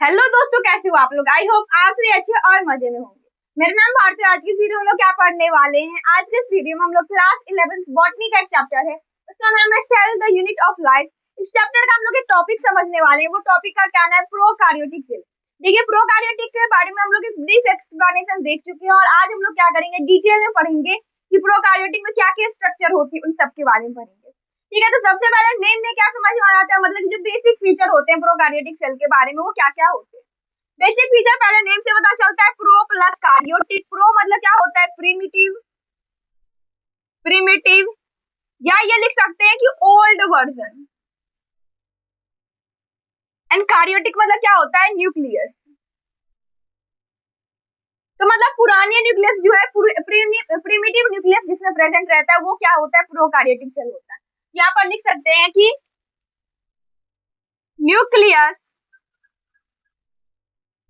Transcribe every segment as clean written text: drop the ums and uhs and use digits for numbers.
Hello दोस्तों, कैसे हो आप लोग। आई होप आप भी अच्छे और मजे में होंगे। मेरा नाम भारती। आज की वीडियो हम लोग क्या पढ़ने वाले हैं। आज के इस वीडियो में हम लोग क्लास 11 बॉटनी का एक चैप्टर है, उसका नाम है cell the unit of life. इस चैप्टर का हम लोग एक टॉपिक समझने वाले हैं। वो टॉपिक का क्या नाम है, प्रोकार्योटिक सेल। देखिए, प्रोकार्योटिक के बारे में हम लोग एक ब्रीफ एक्सप्लेनेशन देख चुके हैं और आज हम लोग क्या करेंगे, डिटेल में पढ़ेंगे कि प्रोकार्योटिक में क्या क्या स्ट्रक्चर होती है, उन सब के बारे में पढ़ेंगे। ठीक है, तो सबसे पहले नेम में क्या समझ में आ जाता है, मतलब जो बेसिक फीचर होते हैं प्रोकार्योटिक सेल के बारे में वो क्या क्या होते हैं। बेसिक फीचर पहले नेम से पता चलता है, प्रो प्लस कार्योटिक। प्रो मतलब क्या होता है, प्रिमिटिव। प्रिमिटिव या ये लिख सकते हैं कि ओल्ड वर्जन। एंड कार्योटिक मतलब क्या होता है, न्यूक्लियस। तो मतलब पुरानी न्यूक्लियस जो है, प्रिमिटिव न्यूक्लियस जिसमें प्रेजेंट रहता है वो क्या होता है, प्रोकार्योटिक सेल होता है। यहाँ पर लिख सकते हैं कि न्यूक्लियस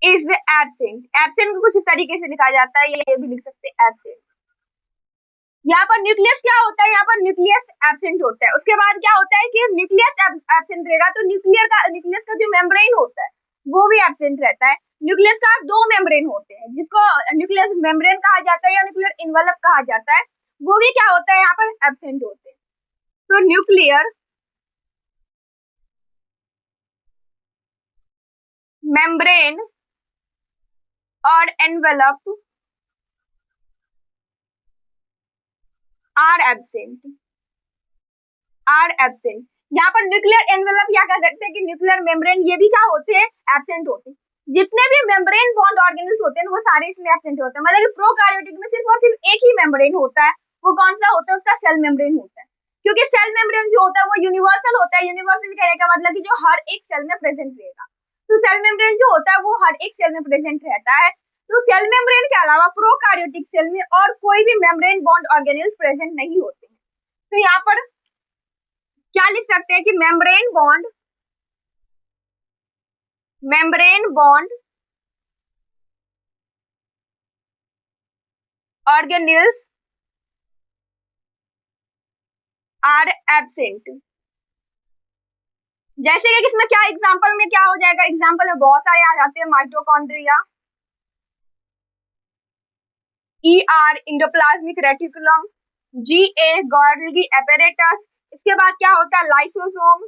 इज एब्सेंट। एब्सेंट को कुछ इस तरीके से लिखा जाता है, ये भी लिख सकते हैं एब्सेंट। यहाँ पर न्यूक्लियस क्या होता है, यहाँ पर न्यूक्लियस एब्सेंट होता है। उसके बाद क्या होता है कि न्यूक्लियस एब्सेंट रहेगा तो न्यूक्लियस का जो मेम्ब्रेन होता है वो भी एब्सेंट रहता है। न्यूक्लियस का दो मेम्ब्रेन होते हैं, जिसको न्यूक्लियस मेम्ब्रेन कहा जाता है या न्यूक्लियर इन्वेलप कहा जाता है, वो भी क्या होता है, यहाँ पर एब्सेंट होते हैं। तो न्यूक्लियर मेम्ब्रेन और एनवेलप आर एब्सेंट। यहाँ पर न्यूक्लियर एनवेलप क्या कह सकते हैं कि न्यूक्लियर मेम्ब्रेन, ये भी क्या होते हैं, एब्सेंट होते हैं। जितने भी मेम्ब्रेन बॉन्ड ऑर्गेनल्स होते हैं वो सारे इसमें एब्सेंट होते हैं। मतलब कि प्रोकार्योटिक में सिर्फ और सिर्फ एक ही मेम्ब्रेन होता है। वो कौन सा होता है, उसका सेल मेम्ब्रेन होता है। क्योंकि सेल मेम्ब्रेन जो होता है वो यूनिवर्सल होता है। यूनिवर्सल कहने का मतलब कि जो हर एक सेल में प्रेजेंट रहेगा। तो सेल मेम्ब्रेन जो होता है वो हर एक सेल में प्रेजेंट रहता है। तो सेल मेम्ब्रेन के अलावा प्रोकार्योटिक सेल में और कोई भी मेम्ब्रेन बॉन्ड ऑर्गेनल्स प्रेजेंट नहीं होते हैं। तो यहाँ पर क्या लिख सकते हैं कि membrane bound organelles are absent. जैसे कि इसमें क्या एग्जांपल में क्या हो जाएगा, एग्जांपल में बहुत सारे आ जाते हैं। माइटोकॉन्ड्रिया, ईआर इंडोप्लाज्मिक रेटिकुलम, जीए गोल्गी एपेरेटस। इसके बाद क्या होता है, लाइसोसोम,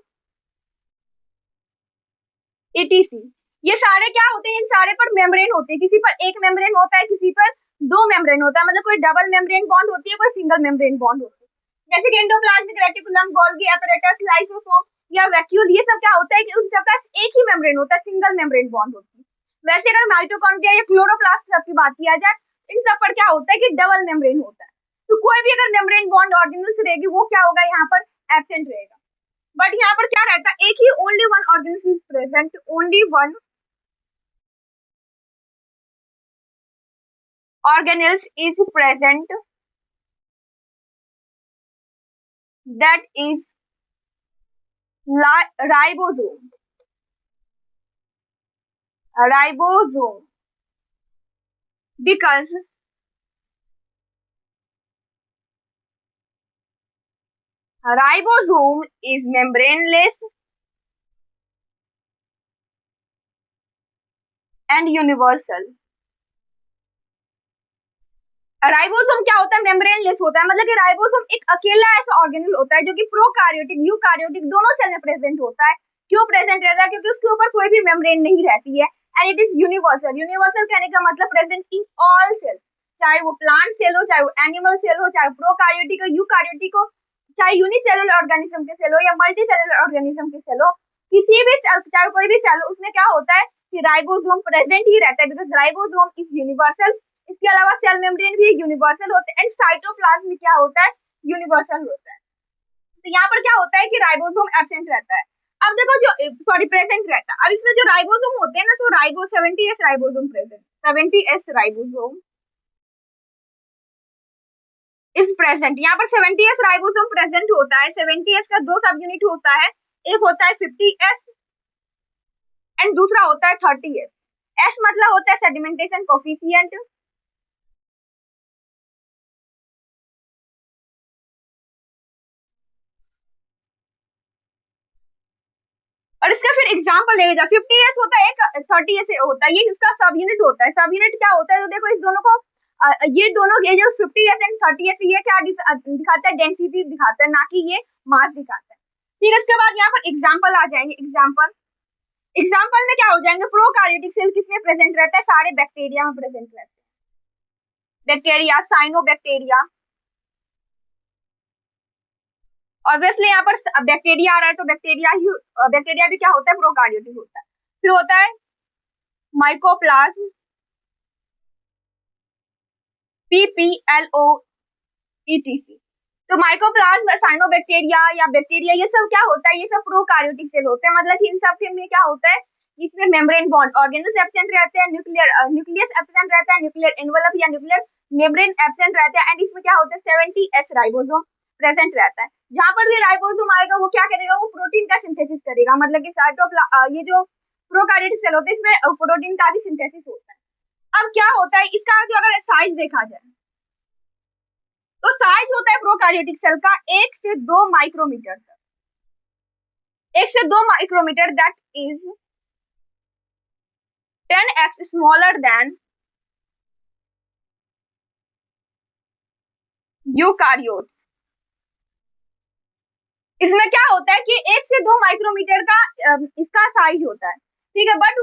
एटीसी। ये सारे क्या होते हैं, इन सारे पर मेम्ब्रेन होते हैं। किसी पर एक मेम्ब्रेन होता है, किसी पर दो मेम्ब्रेन होता है। मतलब कोई डबल मेम्ब्रेन बॉन्ड होती है, कोई सिंगल मेम्ब्रेन बॉन्ड होती है। जैसे कि endoplasmic reticulum, Golgi apparatus, lysosome या वैक्यूल, ये सब क्या होता है कि उन सबका एक ही मेम्ब्रेन होता है, सिंगल मेम्ब्रेन बॉन्ड होती है। वैसे अगर माइटोकॉन्ड्रिया या क्लोरोप्लास्ट सब की बात किया जाए, इन सब पर क्या होता है कि डबल मेम्ब्रेन होता है। तो कोई भी अगर मेम्ब्रेन बॉन्ड ऑर्गेनल्स रहेगी वो क्या होगा, यहाँ पर एब्सेंट रहेगा। बट यहाँ पर क्या रहता है, एक ही only one organelle is present, only one organelles is present, that is ribosome. Ribosome, because ribosome is membraneless and universal. Ribosome क्या होता है, मेम्ब्रेनलेस होता है। मतलब कि राइबोसोम एक अकेला ऐसा ऑर्गेनल होता है जो कि प्रोकार्योटिक यूकार्योटिक दोनों सेल में प्रेजेंट होता है। क्यों प्रेजेंट रहता है, क्योंकि उसके ऊपर कोई भी मेम्ब्रेन नहीं रहती है। And it is universal. Universal कहने का मतलब प्रेजेंट इन ऑल सेल्स, चाहे वो प्लांट सेल हो, चाहे वो एनिमल सेल हो, चाहे प्रोकार्योटिक हो, यूकार्योटिक हो, चाहे यूनिसेलुलर ऑर्गेनिज्म के सेल हो या मल्टीसेलुलर ऑर्गेनिज्म के सेल हो, किसी भी सेल, चाहे कोई भी सेल हो, उसमें क्या होता है कि राइबोसोम प्रेजेंट ही रहता है, बिकॉज राइबोसोम इज यूनिवर्सल। इसके अलावा सेल मेम्ब्रेन भी यूनिवर्सल होते हैं एंड साइटोप्लाज्म में क्या होता है, यूनिवर्सल होता है। तो यहाँ पर क्या होता है कि राइबोसोम एब्सेंट रहता है। अब देखो जो सॉरी प्रेजेंट रहता है। अब इसमें जो राइबोसोम होते हैं ना, तो 70s ribosome present, 70s ribosome is present. यहाँ पर 70s राइबोसोम प्रेजेंट होता है। 70s का दो सब यूनिट होता है, एक होता है 50s एंड दूसरा होता है 30s। एस मतलब होता है सेडिमेंटेशन कोफिशिएंट, और इसका फिर एग्जांपल लेके जाओ। 50s होता है एक 30 ऐसे होता है, ये इसका सब यूनिट होता है। सब यूनिट क्या होता है, तो देखो इस दोनों को ये दोनों ये जो 50s एंड 30s ये क्या दिखाता है, डेंसिटी दिखाता है, ना कि ये मास दिखाता है। ठीक है, इसके बाद यहाँ पर एग्जाम्पल आ जाएंगे। एग्जाम्पल में क्या हो जाएंगे, प्रोकार्योटिक सेल किसमें प्रेजेंट रहता है, सारे बैक्टीरिया में प्रेजेंट रहता है। बैक्टीरिया, साइनोबैक्टीरिया, ऑब्वियसली यहाँ पर बैक्टीरिया आ रहा है तो बैक्टीरिया भी क्या होता है, प्रोकार्योटिक होता है। फिर होता है माइकोप्लाज्म, PPLOETC। तो माइकोप्लाज्म, साइनोबैक्टीरिया या बैक्टीरिया, ये सब क्या होता है, ये सब प्रोकार्योटिक सेल होते हैं। मतलब कि इन सब में क्या होता है, इसमें मेम्ब्रेन बॉन्ड ऑर्गेनल्स एब्सेंट रहते हैं, न्यूक्लियस एब्सेंट रहता है, न्यूक्लियर एनवलप या न्यूक्लियर मेम्ब्रेन एब्सेंट रहता है। एंड इसमें क्या होता है, 70S राइबोसोम प्रेजेंट रहता है। जहां पर भी राइबोसोम आएगा वो क्या करेगा, वो प्रोटीन का सिंथेसिस करेगा। मतलब कि ये जो प्रोकार्योटिक सेल होते हैं इसमें प्रोटीन का भी सिंथेसिस होता है। अब क्या होता है, इसका जो अगर साइज देखा जाए तो साइज होता है प्रोकार्योटिक सेल का 1 से 2 माइक्रोमीटर तक, 1 से 2 micrometre, that is 10x smaller than eukaryote. इसमें क्या होता है कि 1 से 2 माइक्रोमीटर का इसका साइज होता है। ठीक है, बट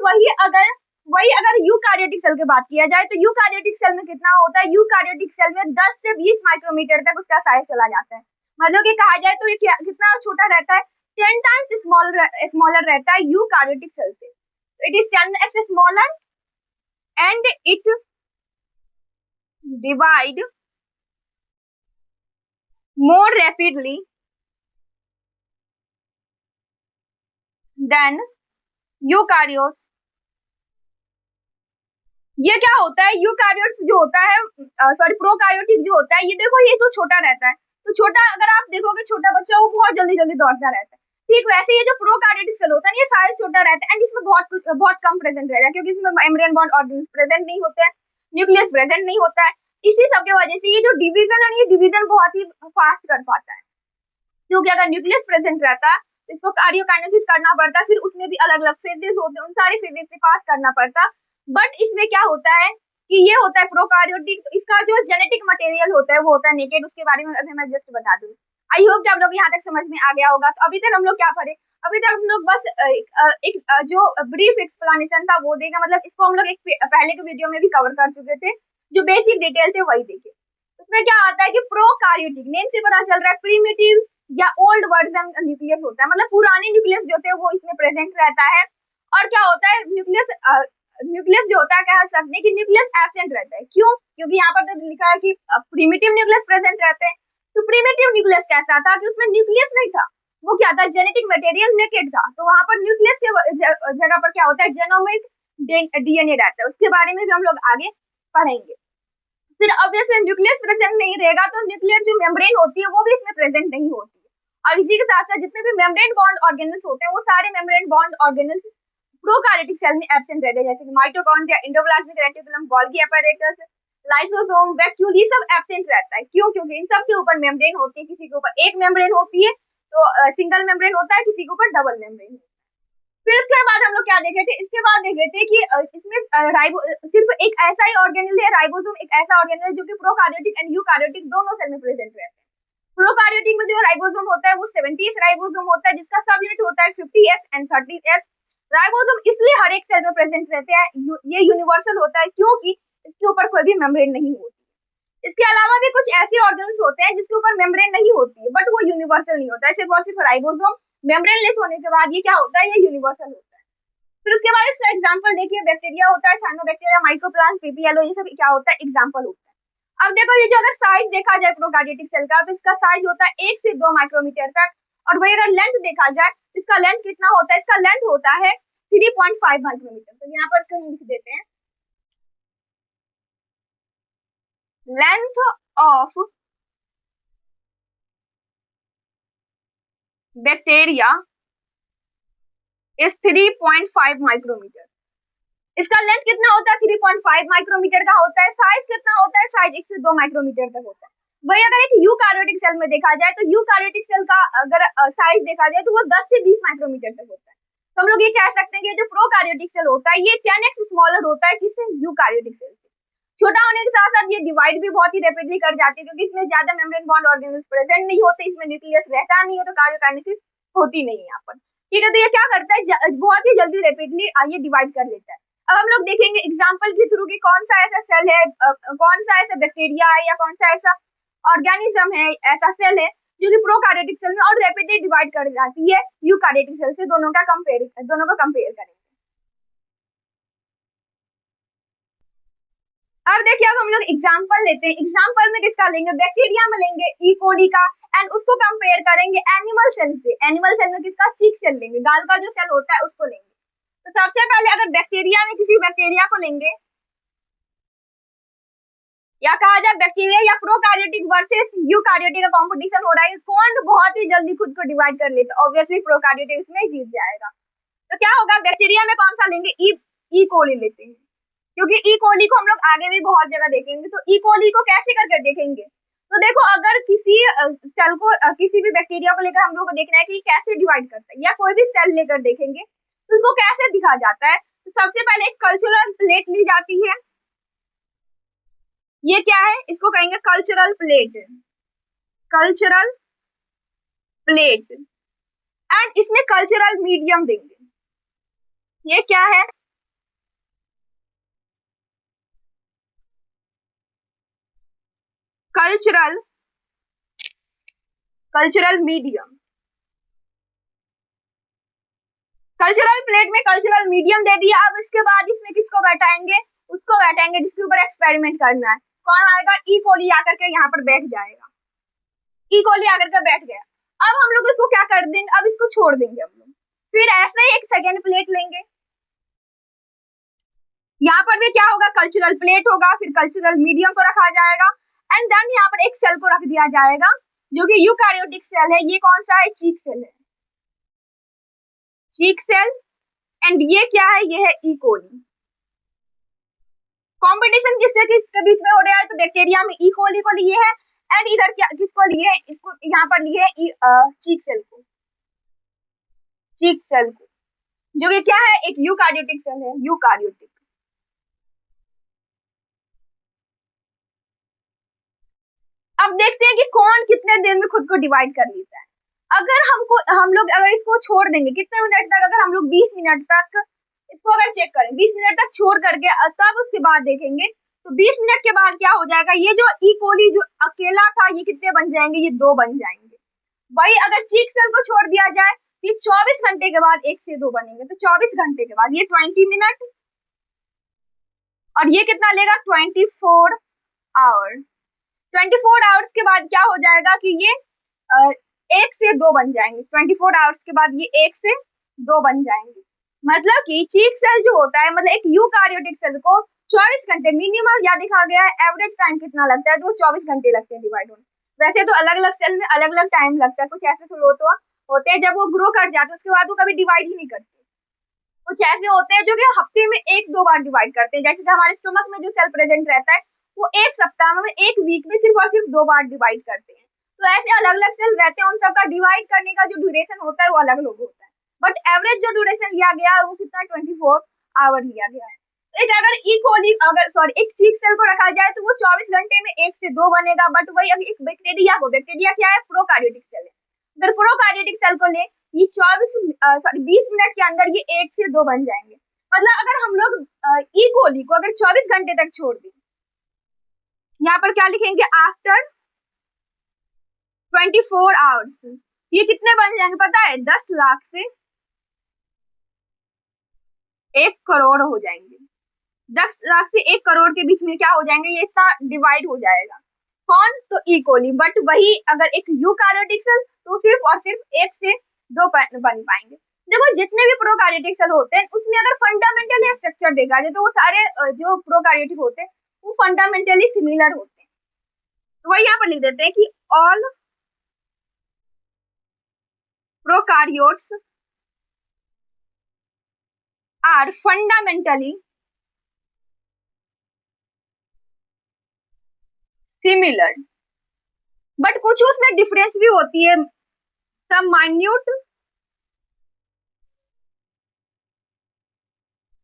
वही अगर यूकारियोटिक सेल की बात किया जाए तो यूकारियोटिक सेल में कितना होता है, यूकारियोटिक सेल में 10 से 20 माइक्रोमीटर तक उसका साइज चला जाता है। मतलब कि कहा जाए तो ये कितना छोटा रहता है, 10 टाइम्स स्मॉलर रहता है यूकारियोटिक सेल से। It is 10x smaller and it divide more rapidly than eukaryotes। ये क्या होता है, यूकारियोट्स जो होता है, सॉरी प्रोकार्योटिक जो होता है, ये देखो ये तो छोटा रहता है। तो छोटा, अगर आप देखोगे छोटा बच्चा वो बहुत जल्दी जल्दी दौड़ता रहता है। ठीक वैसे ये जो प्रोकार्योटिक सेल होता है ये साइज छोटा रहता है एंड इसमें बहुत कम प्रेजेंट रहता है, क्योंकि इसमें मेम्ब्रेन बॉन्ड ऑर्गेन्स प्रेजेंट नहीं होते हैं, न्यूक्लियस प्रेजेंट नहीं होता है। इसी सब की वजह से ये जो डिवीजन है, ये डिवीजन बहुत ही फास्ट कर पाता है। क्योंकि अगर न्यूक्लियस प्रेजेंट रहता तो इसको कार्डियोकाइनेसिस करना पड़ता, फिर उसमें भी अलग अलग फेजेस होते हैं, उन सारी फेजेस से पास करना पड़ता। बट इसमें क्या होता है कि ये होता है प्रोकार्योटिक, तो इसका जो जेनेटिक मटेरियल होता है वो होता है नेकेड। उसके बारे में अभी मैं जस्ट बता दूं। आई होप कि आप लोग यहाँ तक समझ में आ गया होगा। तो अभी तक हम लोग क्या पढ़े, अभी तक हम लोग बस एक जो ब्रीफ एक्सप्लेनेशन था वो देगा, मतलब इसको हम लोग एक पहले के वीडियो में भी कवर कर चुके थे, जो बेसिक डिटेल थे वही देखे। उसमें क्या आता है कि प्रोकार्योटिक नेम से पता चल रहा है प्रीमिटिव या ओल्ड वर्जन न्यूक्लियस होता है, मतलब पुराने न्यूक्लियस जो थे वो इसमें प्रेजेंट रहता है। और क्या होता है, न्यूक्लियस जो होता है, कह सकते हैं कि न्यूक्लियस एब्सेंट रहता है। क्यों, क्योंकि यहाँ पर तो लिखा है कि प्रीमिटिव न्यूक्लियस प्रेजेंट रहते हैं। तो प्रीमिटिव न्यूक्लियस कैसा था कि उसमें न्यूक्लियस नहीं था, वो क्या था, जेनेटिक मटेरियल नेकेड था। तो वहां पर न्यूक्लियस के जगह पर क्या होता है, जेनोमिक डीएनए रहता है। उसके बारे में भी हम लोग आगे पढ़ेंगे। फिर ऑब्वियसली न्यूक्लियस प्रेजेंट नहीं रहेगा तो न्यूक्लियर जो मेम्ब्रेन होती है वो भी इसमें प्रेजेंट नहीं होती है। और इसी के साथ साथ जितने भी मेम्ब्रेन बॉन्ड ऑर्गेनल्स होते हैं वो सारे membrane bound organelles prokaryotic cell में एब्सेंट रहते हैं, जैसे कि mitochondria, endoplasmic reticulum, Golgi apparatus, lysosome, vacuole, ये सब एब्सेंट रहता है। क्यों, क्योंकि इन सब के ऊपर मेम्ब्रेन होती है। किसी के ऊपर एक मेम्ब्रेन होती है तो सिंगल मेम्ब्रेन होता है, किसी के ऊपर डबल मेम्ब्रेन। फिर इसके बाद हम लोग क्या देखे थे, इसके बाद देखे थे कि इसमें सिर्फ एक ऐसा ही ऑर्गेनल है, राइबोसोम एक ऐसा ऑर्गेनल है जो कि प्रोकार्योटिक एंड यूकार्योटिक दोनों सेल में प्रेजेंट रहते हैं। प्रोकार्योटिक में जो राइबोसोम होता है वो 70s राइबोसोम होता है, जिसका सब यूनिट होता है 50S एंड 30S। राइबोसोम इसलिए हर एक सेल में प्रेजेंट रहते हैं, ये यूनिवर्सल होता है क्योंकि इसके ऊपर कोई भी मेम्ब्रेन नहीं होती। इसके अलावा भी कुछ ऐसे ऑर्गेनल्स होते हैं जिसके ऊपर मेम्ब्रेन नहीं होती है, बट वो यूनिवर्सल नहीं होता है। सिर्फ और सिर्फ राइबोसोम मेम्ब्रेन लेस होने के बाद ये क्या होता है, ये यूनिवर्सल होता है। फिर उसके बाद इसका एग्जांपल देखिए, बैक्टीरिया होता है, साइनोबैक्टीरिया, माइकोप्लाज्म, पीपीएलओ, ये सब क्या होता है, एग्जांपल होता है। अब देखो ये जो अगर साइज देखा जाए प्रोकार्योटिक सेल का तो इसका साइज होता है 1 से 2 माइक्रोमीटर तक। और वही अगर लेंथ देखा जाए तो इसका लेंथ कितना होता है, इसका लेंथ होता है 3.5 माइक्रोमीटर। तो यहाँ पर कहीं लिख देते हैं, length of bacteria is 3.5 micrometer. इसका लेंथ कितना होता है, 3.5 माइक्रोमीटर का होता है। साइज कितना होता है, साइज 1 से 2 माइक्रोमीटर तक होता है। वही अगर एक यूकार्योटिक सेल में देखा जाए तो यूकार्योटिक सेल का अगर साइज देखा जाए तो वो 10 से 20 माइक्रोमीटर तक होता है। तो हम लोग ये कह सकते हैं कि जो प्रोकैरियोटिक सेल होता है ये 10x स्मॉलर होता है किससे, यूकैरियोटिक सेल से। छोटा होने के साथ साथ ये डिवाइड भी बहुत ही रैपिडली कर जाती है, क्योंकि इसमें ज्यादा मेम्ब्रेन बॉन्ड ऑर्गेनेल्स प्रेजेंट नहीं होते, इसमें न्यूक्लियस रहता नहीं है, तो कार्योकाइनेसिस होती नहीं है यहाँ पर। ठीक है, तो ये क्या करता है, बहुत ही जल्दी रैपिडली ये डिवाइड कर लेता है। अब हम लोग देखेंगे एग्जाम्पल के थ्रू कि कौन सा ऐसा सेल है, कौन सा ऐसा बैक्टीरिया है या कौन सा ऐसा ऑर्गेनिज्म है, ऐसा सेल है जो कि प्रोकैरियोटिक सेल में और रैपिडली डिवाइड कर जाती है यूकैरियोटिक सेल से। दोनों को कंपेयर करेंगे। अब देखिए, अब हम लोग एग्जांपल लेते हैं। एग्जांपल में किसका लेंगे, बैक्टीरिया में लेंगे, ई कोली का, एंड उसको कंपेयर करेंगे एनिमल सेल से। एनिमल सेल में किसका, चीक सेल लेंगे, गाल का जो सेल होता है उसको लेंगे। तो सबसे पहले अगर बैक्टीरिया में किसी बैक्टीरिया को लेंगे, या कहा जाए बैक्टीरिया या प्रोकैरियोटिक वर्सेस यूकैरियोटिक का कंपटीशन हो रहा है, कौन बहुत ही जल्दी खुद को डिवाइड कर लेता है, ऑब्वियसली प्रोकैरियोटिक इसमें जीत जाएगा। तो क्या होगा, बैक्टीरिया में कौन सा लेंगे, ई कोली लेते हैं, क्योंकि ई कोली को हम लोग आगे भी बहुत जगह देखेंगे। तो ई कोली को कैसे करके देखेंगे, तो देखो अगर किसी सेल को, किसी भी बैक्टीरिया को लेकर हम लोग को देखना है कि कैसे डिवाइड करता है, या कोई भी सेल लेकर देखेंगे तो उसको कैसे दिखा जाता है। तो सबसे पहले एक कल्चरल प्लेट ली जाती है, ये क्या है, इसको कहेंगे cultural plate, cultural plate, and इसमें कल्चरल मीडियम देंगे। ये क्या है, कल्चरल मीडियम। कल्चरल प्लेट में कल्चरल मीडियम दे दिया। अब इसके बाद इसमें किसको बैठाएंगे, उसको बैठाएंगे जिसके ऊपर एक्सपेरिमेंट करना है। कौन आएगा, ई कोली आकर के यहाँ पर बैठ जाएगा, ई कोली आकर के बैठ गया। अब हम लोग इसको क्या कर देंगे, अब इसको छोड़ देंगे हम लोग। फिर ऐसे ही एक सेकेंड प्लेट लेंगे, यहाँ पर भी क्या होगा, कल्चरल प्लेट होगा, फिर कल्चरल मीडियम को रखा जाएगा, एंड देन यहाँ पर एक सेल को रख दिया जाएगा जो कि यूकैरियोटिक सेल है। ये कौन सा है, चीक सेल है, चीक सेल। एंड ये क्या है, ये है ई कोली। कंपटीशन किसके किसके बीच में हो रहा है, तो बैक्टीरिया में ई कोली को लिए है, एंड इधर क्या किसको लिए है, इसको यहाँ पर लिए है चीक सेल को, चीक सेल को, जो कि क्या है, एक यूकैरियोटिक सेल है, यूकैरियोटिक। अब देखते हैं कि कौन कितने देर में खुद को डिवाइड कर लेता है। अगर हम लोग अगर इसको छोड़ देंगे कितने मिनट तक, अगर हम लोग 20 मिनट तक इसको अगर चेक करें, 20 मिनट तक छोड़ करके तब उसके बाद देखेंगे, तो 20 मिनट के बाद क्या हो जाएगा, ये जो ई कोली जो अकेला था ये कितने बन जाएंगे, ये 2 बन जाएंगे। वही अगर चीक सेल को छोड़ दिया जाए तो ये 24 घंटे के बाद 1 से 2 बनेंगे। तो 24 घंटे के बाद ये 20 मिनट, और ये कितना लेगा, 24 आवर। 24 आवर्स के बाद क्या हो जाएगा कि ये 1 से 2 बन जाएंगे। 24 आवर्स के बाद ये 1 से 2 बन जाएंगे। मतलब कि चीक सेल जो होता है, मतलब एक यूकैरियोटिक सेल को 24 घंटे मिनिमम या दिखा गया है, एवरेज टाइम कितना लगता है, तो 24 घंटे लगते हैं डिवाइड होने। वैसे तो अलग अलग सेल में अलग अलग टाइम लगता है। कुछ ऐसे सेल होते हैं जब वो ग्रो कर जाते हैं उसके बाद वो कभी डिवाइड ही नहीं करते। कुछ ऐसे होते हैं जो कि हफ्ते में 1-2 बार डिवाइड करते हैं, जैसे कि हमारे स्टमक में जो सेल प्रेजेंट रहता है वो एक सप्ताह में, एक वीक में सिर्फ और सिर्फ 2 बार डिवाइड करते हैं। तो ऐसे अलग अलग सेल रहते हैं, उन सबका डिवाइड करने का जो ड्यूरेशन होता है वो अलग अलग होता है, बट एवरेज जो ड्यूरेशन लिया गया है वो कितना, 24 आवर लिया गया है। एक अगर ई कोली एक चीक सेल को रखा जाए तो वो 24 घंटे में 1 से 2 बनेगा, बट वही अगर एक बैक्टीरिया क्या है, प्रोकैरियोटिक सेल है, अगर प्रोकैरियोटिक सेल को ले, ये 20 मिनट के अंदर ये 1 से 2 बन जाएंगे। मतलब अगर हम लोग ई कोली को अगर 24 घंटे तक छोड़ दें, यहाँ पर क्या लिखेंगे, आफ्टर 24 आवर्स ये कितने बन जाएंगे पता है, 10 लाख से 1 करोड़ हो जाएंगे। 10 लाख से 1 करोड़ के बीच में क्या हो जाएंगे, ये इतना डिवाइड हो जाएगा। कौन, तो ई कोली। बट वही अगर एक यूकैरियोटिक सेल तो सिर्फ और सिर्फ 1 से 2 बन पाएंगे। देखो जितने भी प्रोकैरियोटिक सेल होते हैं उसमें अगर फंडामेंटल स्ट्रक्चर देखा जाए तो वो सारे जो प्रोकैरियोटिक होते हैं वो फंडामेंटली सिमिलर होते हैं। तो वही यहाँ पर लिख देते हैं कि all prokaryotes are fundamentally similar, but कुछ उसमें डिफरेंस भी होती है, some minute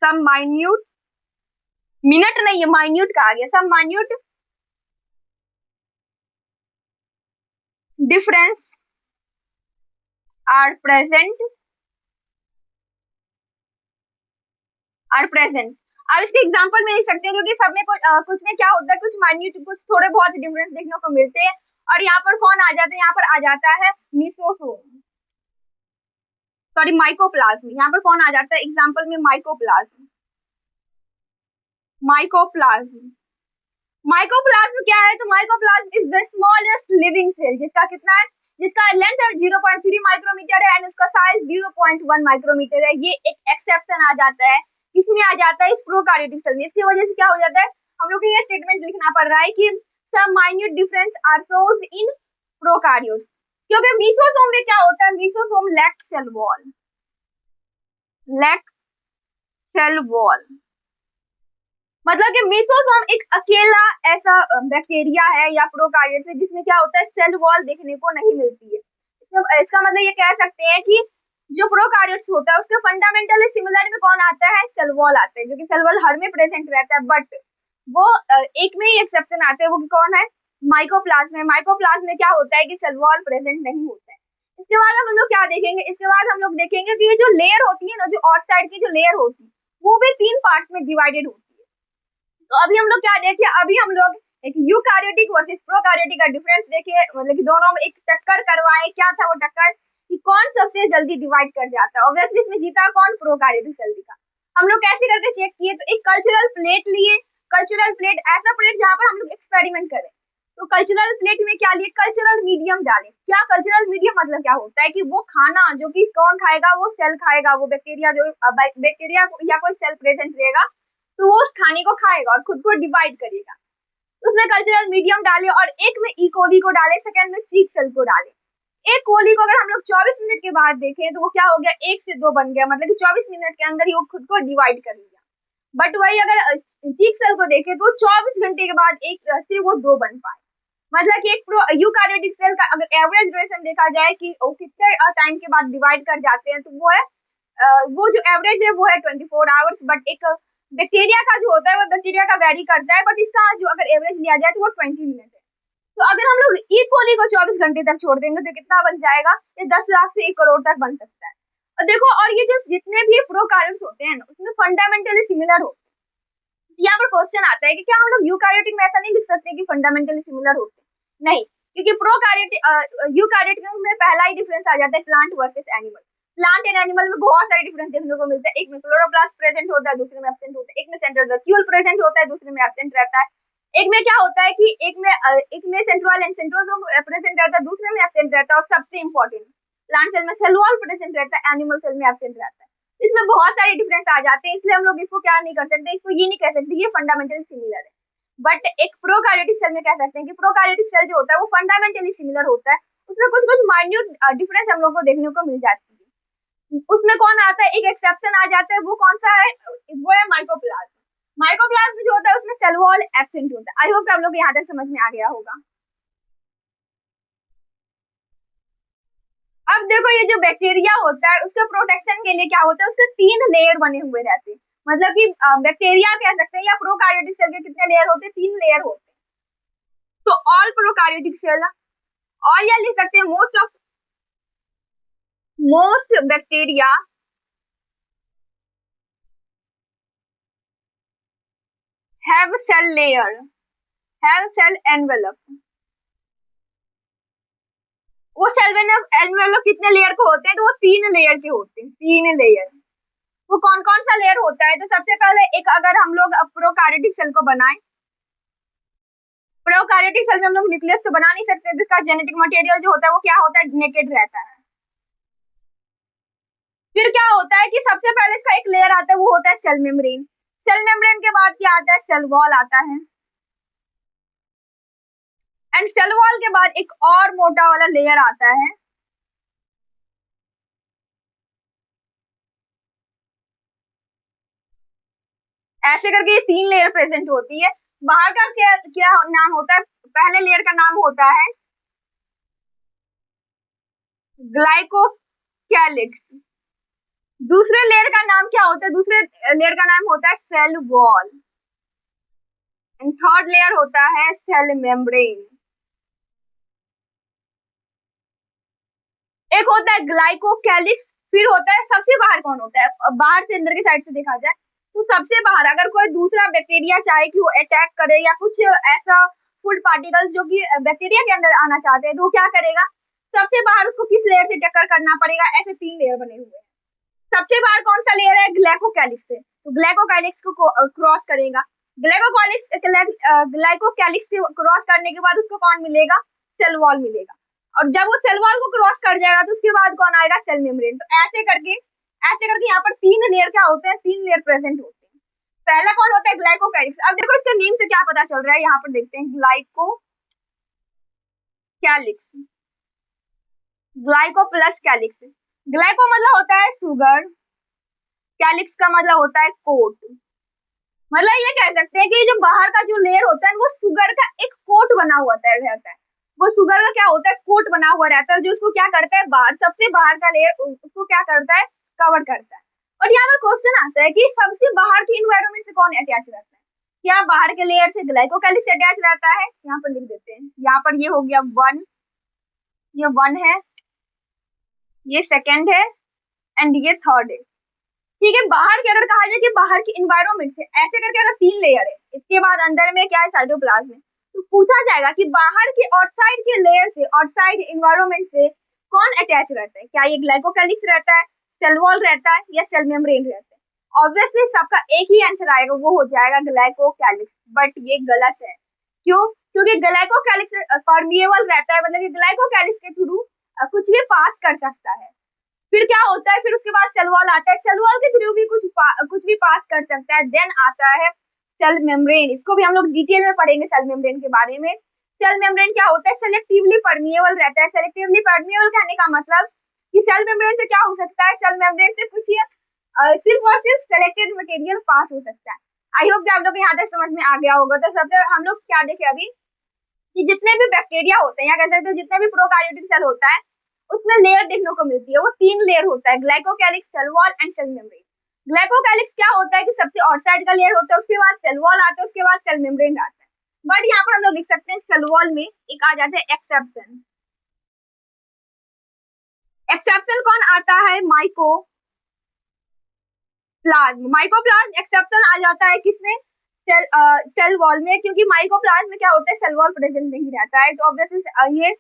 sub minute, minute नहीं है माइन्यूट कहा गया, सब माइन्यूट डिफरेंस आर प्रेजेंट अब इसके एग्जांपल में लिख सकते हैं, क्योंकि सब में कुछ में क्या होता है, कुछ माइन्यूट कुछ थोड़े बहुत डिफरेंस देखने को मिलते हैं। और यहाँ पर कौन आ जाता है, यहाँ पर आ जाता है मीसोसोम, सॉरी माइकोप्लाज्म। यहाँ पर कौन आ जाता है एग्जांपल में, माइकोप्लाज्म। माइकोप्लाज्म माइकोप्लाज्म क्या है, तो mycoplasma is the smallest living cell, जिसका कितना है, जिसका लेंथ 0.3 माइक्रोमीटर है एंड उसका साइज 0.1 माइक्रोमीटर है। ये एक एक्सेप्शन आ जाता है, इसमें आ जाता है इस प्रोकार्योटिक सेल में। इसकी वजह से क्या हो जाता है, हम लोग को ये स्टेटमेंट लिखना पड़ रहा है कि some minute difference are shows in prokaryote, क्योंकि मीसोसोम में क्या होता है, mesosome lack cell wall, lack cell wall, मतलब कि मीसोसोम एक अकेला ऐसा बैक्टीरिया है या प्रोकार्योट है जिसमें क्या होता है, सेल वॉल देखने को नहीं मिलती है। इसका मतलब ये कह सकते हैं कि जो प्रोकार्योट्स होता है उसके फंडामेंटली सिमिलर में कौन आता है, सेल वॉल आता है, जो कि सेल वॉल हर में प्रेजेंट रहता है, बट वो एक में ही एक्सेप्शन आते हैं, वो कौन है, माइकोप्लाज्म में। माइकोप्लाज्म में क्या होता है कि सेल वॉल प्रेजेंट नहीं होता है। इसके बाद हम लोग क्या देखेंगे, इसके बाद हम लोग देखेंगे कि ये जो लेयर होती है ना, जो आउटसाइड की जो लेयर होती है वो भी 3 पार्ट में डिवाइडेड होती है। तो अभी हम लोग क्या देखे, अभी हम लोग एक यूकार्योटिक वर्सेस प्रोकार्योटिक का डिफरेंस देखे, मतलब कि दोनों में एक टक्कर करवाए। क्या था वो टक्कर, कि कौन सबसे जल्दी डिवाइड कर जाता है। ऑब्वियसली इसमें जीता कौन, प्रोकार्योटिक सेल का। हम लोग कैसे करके चेक किए, तो एक कल्चरल प्लेट लिए, कल्चरल प्लेट ऐसा प्लेट जहाँ पर हम लोग एक्सपेरिमेंट करें। तो कल्चरल प्लेट में क्या लिए, कल्चरल मीडियम डाले। क्या कल्चरल मीडियम मतलब क्या होता है, कि वो खाना जो कि कौन खाएगा, वो सेल खाएगा, वो बैक्टीरिया जो बैक्टीरिया या कोई सेल प्रेजेंट रहेगा तो वो उस खाने को खाएगा और खुद को डिवाइड करेगा। उसमें कल्चरल मीडियम डाले और एक में ई कोली को डाले, सेकंड में चीक सेल को डाले। एक कोली को अगर हम लोग 24 मिनट के बाद देखें तो वो क्या हो गया, 1 से 2 बन गया, मतलब कि 24 मिनट के अंदर ही वो खुद को डिवाइड कर लिया। बट वही अगर चीक सेल को देखें तो 24 घंटे के बाद एक से वो 2 बन पाए। मतलब कि एक यूकार्योटिक सेल का अगर एवरेज ड्यूरेशन देखा जाए कि वो कितने टाइम के बाद डिवाइड कर जाते हैं, तो वो है वो जो एवरेज है वो है 24 आवर्स। बट एक बैक्टीरिया का जो होता है वो बैक्टीरिया का वेरी करता है, बट इसका जो अगर एवरेज लिया जाए तो वो 20 मिनट है। तो अगर हम लोग ई कोली को 24 घंटे तक छोड़ देंगे तो कितना बन जाएगा, ये 10 लाख से 1 करोड़ तक बन सकता है। और देखो, और ये जो जितने भी प्रोकार्योट्स होते हैं ना उसमें फंडामेंटली सिमिलर होते हैं। यहाँ पर क्वेश्चन आता है कि क्या हम लोग यूकार्योटिक में ऐसा नहीं लिख सकते कि फंडामेंटली सिमिलर होते हैं, नहीं, क्योंकि प्रोकार्योटिक यूकार्योटिक में पहला ही डिफरेंस आ जाता है plant versus animal. Plant and animal में बहुत सारे डिफरेंस देखने को मिलता है। एक में क्लोरोप्लास्ट प्रेजेंट होता है, दूसरे में एब्सेंट होता है। एक में सेंट्रल वैक्यूल प्रेजेंट होता है, दूसरे में एब्सेंट रहता है। एक में क्या होता है कि एक में सेंट्रोल एंड सेंट्रोसोम प्रेजेंट रहता है, दूसरे में एब्सेंट रहता है। और सबसे इंपॉर्टेंट, प्लांट सेल में सेल वॉल प्रेजेंट रहता है, एनिमल सेल में एब्सेंट रहता है। इसमें बहुत सारे डिफरेंस आ जाते हैं, इसलिए हम लोग इसको क्या नहीं कर सकते, इसको ये नहीं कह सकते ये फंडामेंटली सिमिलर है। बट एक प्रोकार्योटिक सेल में कह सकते हैं कि प्रोकार्योटिक सेल जो होता है वो फंडामेंटली सिमिलर होता है। उसमें कुछ कुछ माइन्यूट डिफरेंस हम लोग को देखने को मिल जाती है। उसमें कौन आता है, एक एक्सेप्शन आ जाता है, वो कौन सा है, वो है माइकोप्लाज्म। माइकोप्लाज्म जो होता है उसमें सेल वॉल एब्सेंट होता है। आई होप आप लोग यहाँ तक समझ में आ गया होगा। अब देखो, ये जो बैक्टीरिया होता है उसके प्रोटेक्शन के लिए क्या होता है, उसके 3 लेयर बने हुए रहते हैं। मतलब कि बैक्टीरिया कह सकते हैं या प्रोकार्योटिक सेल के कितने लेयर होते हैं, 3 लेयर होते हैं। तो ऑल प्रोकार्योटिक सेल, और या लिख सकते हैं most bacteria have cell layer, have cell envelope. वो सेल एनवेलप कितने लेयर को होते हैं, तो वो 3 लेयर के होते हैं, 3 लेयर। वो कौन कौन सा लेयर होता है, तो सबसे पहले एक, अगर हम लोग प्रोकार्योटिक सेल को बनाएं, प्रोकार्योटिक सेल में हम लोग न्यूक्लियस तो बना नहीं सकते, जिसका जेनेटिक मटेरियल जो होता है वो क्या होता है, नेकेड रहता है। फिर क्या होता है कि सबसे पहले इसका एक लेयर आता है, वो होता है सेल मेम्ब्रेन। सेल मेम्ब्रेन के बाद क्या आता है, सेल वॉल आता है। एंड सेल वॉल के बाद एक और मोटा वाला लेयर आता है, ऐसे करके ये 3 लेयर प्रेजेंट होती है। बाहर का क्या क्या नाम होता है, पहले लेयर का नाम होता है ग्लाइकोकैलिक्स। दूसरे लेयर का नाम क्या होता है? दूसरे लेयर का नाम होता है cell wall and third layer होता है सेल मेम्ब्रेन। एक होता है ग्लाइकोकैलिक्स, फिर होता है सबसे बाहर कौन होता है? बाहर से अंदर की साइड से देखा जाए तो सबसे बाहर अगर कोई दूसरा बैक्टीरिया चाहे कि वो अटैक करे या कुछ ऐसा फूड पार्टिकल्स जो कि बैक्टीरिया के अंदर आना चाहते हैं तो वो क्या करेगा? सबसे बाहर उसको किस लेयर से टक्कर करना पड़ेगा? ऐसे 3 लेयर बने हुए हैं। सबसे बाहर कौन सा लेयर है? ग्लाइकोकैलिक्स से, तो ग्लाइकोकैलिक्स को क्रॉस करेगा। ग्लाइकोकैलिक्स से क्रॉस करने के बाद उसको कौन मिलेगा? सेल वॉल मिलेगा। और जब वो सेल वॉल को क्रॉस कर जाएगा तो उसके बाद कौन आएगा? Cell membrane. तो ऐसे करके यहाँ पर 3 लेयर क्या होते हैं? 3 लेयर प्रेजेंट होते हैं। पहला कौन होता है? ग्लाइकोकैलिक्स। अब देखो इसके नेम से क्या पता चल रहा है, यहाँ पर देखते हैं glycocalyx, glyco plus calyx. Glyco मतलब होता है शुगर, कैलिक्स का मतलब होता है कोट। मतलब ये कह सकते हैं कि जो बाहर का जो लेयर होता है वो शुगर का एक कोट बना हुआ रहता है। वो शुगर का क्या होता है? कोट बना हुआ रहता है जो उसको क्या करता है? बाहर, सबसे बाहर का लेयर उसको क्या करता है? कवर करता है। और यहाँ पर क्वेश्चन आता है कि सबसे बाहर के इन्वायरमेंट से कौन अटैच रहता है? क्या बाहर के लेयर से ग्लाइकोकैलिक्स अटैच रहता है? यहाँ पर लिख देते हैं। यहाँ पर ये हो गया 1, ये 1 है, ये सेकेंड है एंड ये थर्ड है। ठीक है, बाहर की अगर कहा जाए कि बाहर की इन्वायरमेंट से ऐसे करके अगर 3 लेयर है, इसके बाद अंदर में क्या है? साइटोप्लाज्म है। तो पूछा जाएगा कि बाहर के आउटसाइड के लेयर से, आउटसाइड इन्वायरमेंट से कौन अटैच रहता है? क्या ये ग्लाइकोकैलिक्स रहता है, सेल वॉल रहता है, या सेल मेम्ब्रेन रहता है? ऑब्वियसली सबका एक ही आंसर आएगा, वो हो जाएगा ग्लाइकोकैलिक्स। बट ये गलत है। क्यों? क्योंकि ग्लाइकोकैलिक्स परमिएबल रहता है, मतलब कि ग्लाइकोकैलिक्स के थ्रू कुछ भी पास कर सकता है। फिर क्या होता है? फिर उसके बाद सेल वॉल आता है, सेल वॉल के थ्रू भी कुछ भी पास कर सकता है। देन आता है सेल मेम्ब्रेन। इसको भी हम लोग डिटेल में पढ़ेंगे सेल मेम्ब्रेन के बारे में। सेल मेम्ब्रेन क्या होता है? सेलेक्टिवली परमिएबल रहता है। सेलेक्टिवली परमिएबल कहने का मतलब कि सेल मेम्ब्रेन से क्या हो सकता है? सेल मेम्ब्रेन से कुछ सिर्फ और सिर्फ सेलेक्टेड मटेरियल पास हो सकता है। आई होप कि आप लोग यहाँ तक समझ में आ गया होगा। तो सबसे हम लोग क्या देखे अभी कि जितने भी बैक्टीरिया होते हैं या कह सकते हैं जितने भी प्रोकार्योटिक सेल होता है उसमें लेयर देखने को मिलती है। वो 3 लेयर होता है, glycocalyx, cell wall and cell membrane. Glycocalyx क्या होता है कि सबसे आउटसाइड का लेयर होता है, उसके बाद सेल वॉल आता है, उसके बाद सेल मेम्ब्रेन आता है। बट यहाँ पर हम लोग लिख सकते हैं सेल वॉल में एक आ जाता है एक्सेप्शन। एक्सेप्शन कौन आता है? माइकोप्लाज्म एक्सेप्शन आ जाता है किसमें? सेल वॉल में, क्योंकि माइकोप्लाज्म में क्या होता है? सेल वॉल प्रेजेंट नहीं रहता है। तो ऑब्वियसली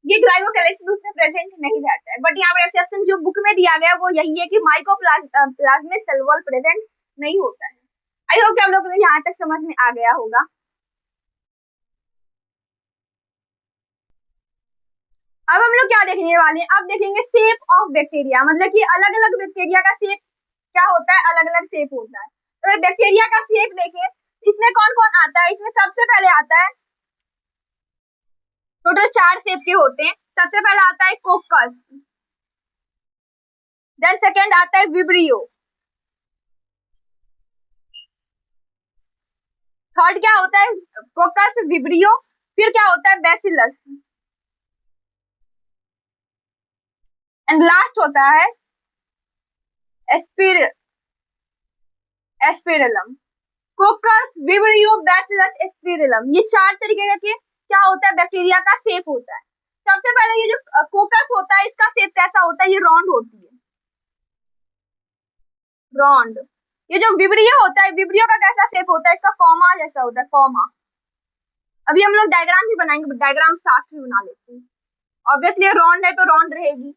ये ग्लाइकोकैलिक्स में उसमें प्रेजेंट नहीं रहता है। बट यहाँ पर एक्सेप्शन जो बुक में दिया गया है वो यही है कि माइकोप्लाज्म में सेल वॉल प्रेजेंट नहीं होता है। आई होप कि आप लोगों को यहाँ तक समझ में आ गया होगा। अब हम लोग क्या देखने वाले हैं? अब देखेंगे शेप ऑफ बैक्टीरिया, मतलब कि अलग अलग बैक्टीरिया का शेप क्या होता है? अलग अलग शेप होता है। अगर बैक्टीरिया का शेप देखें, इसमें कौन कौन आता है? इसमें सबसे पहले आता है, टोटल 4 शेप के होते हैं। सबसे पहले आता है कोकस, देन सेकेंड आता है विब्रियो, थर्ड क्या होता है? कोकस, विब्रियो, फिर क्या होता है? बैसिलस, एंड लास्ट होता है एस्पिर एस्पिरिलम। कोकस, विब्रियो, बैसिलस, एस्पिरिलम, ये 4 तरीके के क्या होता है? बैक्टीरिया का शेप होता है। सबसे पहले ये जो कोकस होता है इसका शेप कैसा होता है? ये राउंड होती है, राउंड। ये जो विब्रियो होता है, विब्रियो का कैसा शेप होता है? इसका कॉमा जैसा होता है, कॉमा। अभी हम लोग डायग्राम भी बनाएंगे, डायग्राम साथ में बना लेते हैं। ऑब्वियसली राउंड है तो राउंड रहेगी।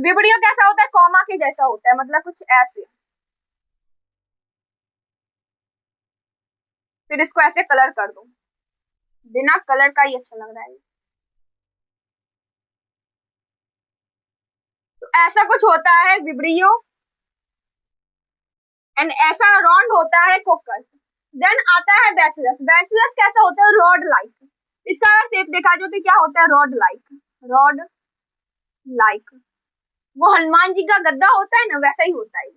विब्रियो कैसा होता है? कॉमा के जैसा होता है, मतलब कुछ ऐसे। फिर इसको ऐसे कलर कर दो, बिना कलर का ही अच्छा लग रहा है। तो ऐसा कुछ होता है विब्रियो, एंड ऐसा राउंड होता है कोकस। देन आता है बैसिलस। बैसिलस कैसा होता है? Rod like. इसका अगर शेप देखा जाए तो क्या होता है? Rod like, rod like. वो हनुमान जी का गद्दा होता है ना, वैसा ही होता है।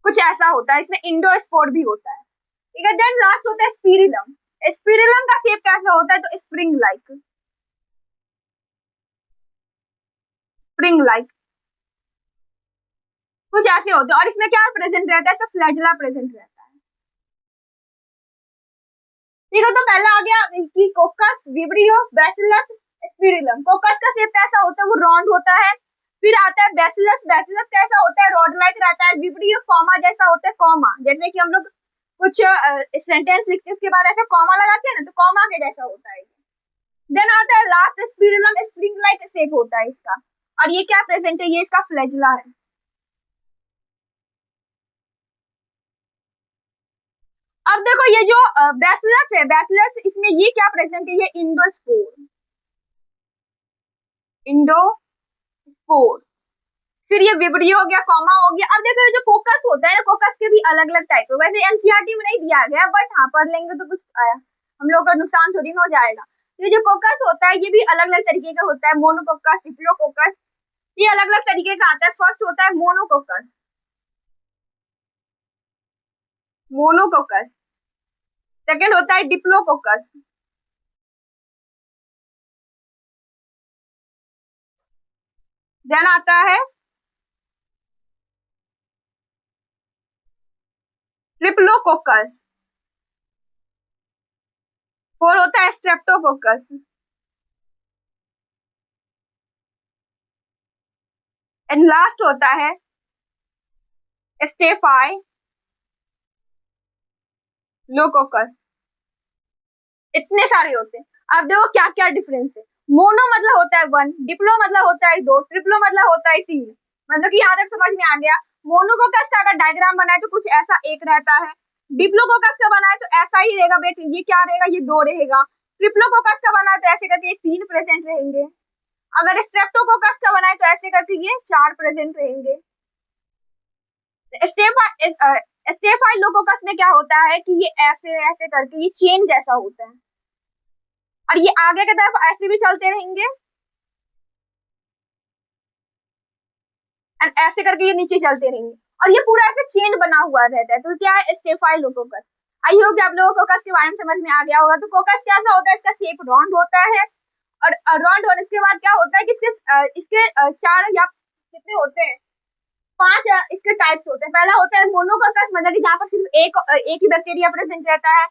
कुछ ऐसा होता है, इसमें इंडोस्पोर भी होता है। ठीक है, देन लास्ट होता है स्पिरिलम। स्पिरिलम का शेप कैसा होता है? तो स्प्रिंग लाइक। स्प्रिंग लाइक, कुछ ऐसे होते हैं। और इसमें क्या प्रेजेंट रहता है, फ्लैजिला प्रेजेंट रहता है। ठीक है, तो पहला आ गया कि कोकस, विब्रियो, बैसिलस, स्पिरिलम। कोकस का शेप कैसा होता है, वो राउंड होता है। फिर आता है बैसिलस, बैसिलस कैसा होता है, रॉड लाइक रहता है। विब्रियो कॉमा जैसा होता है, कॉमा जैसे कि हम लोग कुछ सेंटेंस लिखते हैं उसके बाद ऐसे कॉमा लगाते हैं ना, तो कॉमा के जैसा होता है। देन आता है last spirillum, spring like shape होता है इसका। और ये क्या प्रेजेंट है, ये इसका फ्लैजिला है। अब देखो ये जो बैसिलस है, बैसिलस इसमें ये क्या प्रेजेंट है, ये इंडोस्पोर, इंडोस्पोर। फिर ये विब्रियो हो गया, कॉमा हो गया। अब देखो ये जो कोकस होता है ना, कोकस के भी अलग अलग टाइप है। वैसे एनसीईआरटी में नहीं दिया गया, बट हाँ पढ़ लेंगे तो कुछ हम लोग का नुकसान थोड़ी ना हो जाएगा। तो ये जो कोकस होता है ये भी अलग अलग तरीके का होता है, मोनोकोकस, डिप्लोकोकस, ये अलग अलग तरीके का आता है। फर्स्ट होता है मोनोकोकस, मोनोकोकस। सेकेंड होता है डिप्लोकोकस। देन आता है ट्रिप्लोकोकस। फोर होता है स्ट्रेप्टोकोकस। एंड लास्ट होता है स्टेफाई लोकोकस। इतने सारे होते हैं। अब देखो क्या क्या डिफरेंस है। मोनो मतलब होता है वन, डिप्लो मतलब होता है दो, ट्रिप्लो मतलब होता है तीन। मतलब कि यहाँ तक समझ में आ गया। मोनोकोकस का अगर डायग्राम बनाए तो कुछ ऐसा एक रहता है। डिप्लोकोकस का बनाए तो ऐसा ही रहेगा बेटा, ये क्या रहेगा, ये दो रहेगा। ट्रिप्लोकोकस का बनाए तो ऐसे करके ये तीन प्रेजेंट रहेंगे। अगर स्ट्रेप्टोकोकस का बनाए तो ऐसे करके ये चार प्रेजेंट रहेंगे। स्टेफाइलोकोकस में क्या होता है कि ये ऐसे ऐसे करके ये चेन जैसा होता है, और ये आगे की तरफ ऐसे भी चलते रहेंगे एंड ऐसे करके ये नीचे चलते रहेंगे, और ये पूरा ऐसे चेन बना हुआ रहता है। तो क्या है, स्टेफाइलोकोकस। आई होप कि आप लोगों को कोकस के बारे में समझ में आ गया होगा। तो कोकस कैसा होता है, इसका शेप राउंड होता है। और राउंड होने के बाद क्या होता है कि इसके चार या कितने होते हैं, पांच इसके टाइप्स होते हैं। पहला होता है मोनोकोकस, मतलब कि जहाँ पर सिर्फ एक ही बैक्टीरिया प्रेजेंट रहता है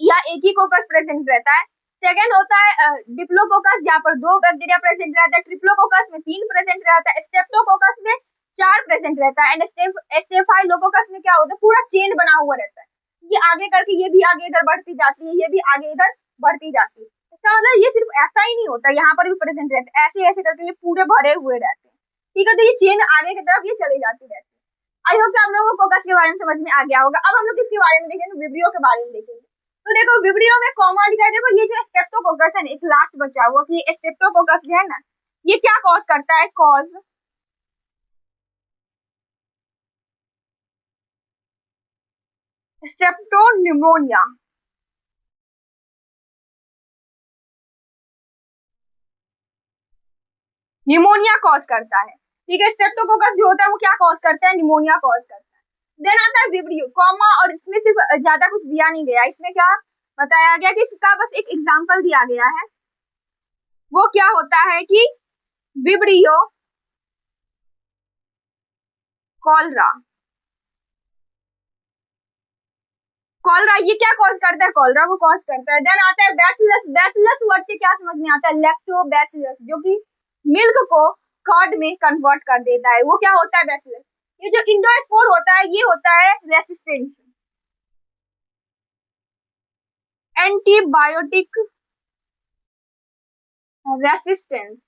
या एक ही कोकस प्रेजेंट रहता है। सेकेंड होता है डिप्लोकोकस, जहाँ पर दो बैक्टीरिया प्रेजेंट रहता है। ट्रिप्लोकोकस में तीन प्रेजेंट रहता है। स्टेप्टोकोकस में चार प्रेजेंट रहता है। एंड स्टेफाइलोकोकस में क्या होता है, पूरा चेन बना हुआ रहता है। ये आगे करके ये भी आगे इधर बढ़ती जाती है, ये भी आगे इधर बढ़ती जाती है। इसका मतलब ये सिर्फ ऐसा ही नहीं होता, यहाँ पर भी प्रेजेंट रहता है, ऐसे ऐसे करके ये पूरे भरे हुए रहते हैं। ठीक है, तो ये चेन आगे की तरफ ये चली जाती रहती है। आई होप कि आप लोगों को कोकस के बारे में समझ में आ गया होगा। अब हम लोग किसके बारे में देखेंगे, विब्रियो के बारे में देखेंगे। तो देखो विब्रियो में कॉमा लिखा है। देखो ये जो स्ट्रेप्टोकोकस है ना, एक लास्ट बचा हुआ कि स्ट्रेप्टोकोकस जो है ना, ये क्या कॉज करता है, कॉज स्ट्रेप्टोनिमोनिया। निमोनिया कॉज करता है। ठीक है, स्ट्रेप्टोकोकस जो होता है वो क्या कॉज करता है, निमोनिया कॉज करता है। देन आता है विब्रियो, कॉमा, और इसमें सिर्फ ज्यादा कुछ दिया नहीं गया। इसमें क्या बताया गया कि इसका बस एक एग्जाम्पल दिया गया है। वो क्या होता है कि विब्रियो कॉलरा, कॉलरा ये क्या कॉज करता है, कॉलरा को कॉज करता है। देन आता है बैसिलस। बैसिलस वर्ड से क्या समझ में आता है, लैक्टोबैसिलस, जो कि मिल्क को कर्ड में कन्वर्ट कर देता है, वो क्या होता है, बैसिलस। ये जो इंडोस्पोर होता है ये होता है रेसिस्टेंस, एंटीबायोटिक रेसिस्टेंस।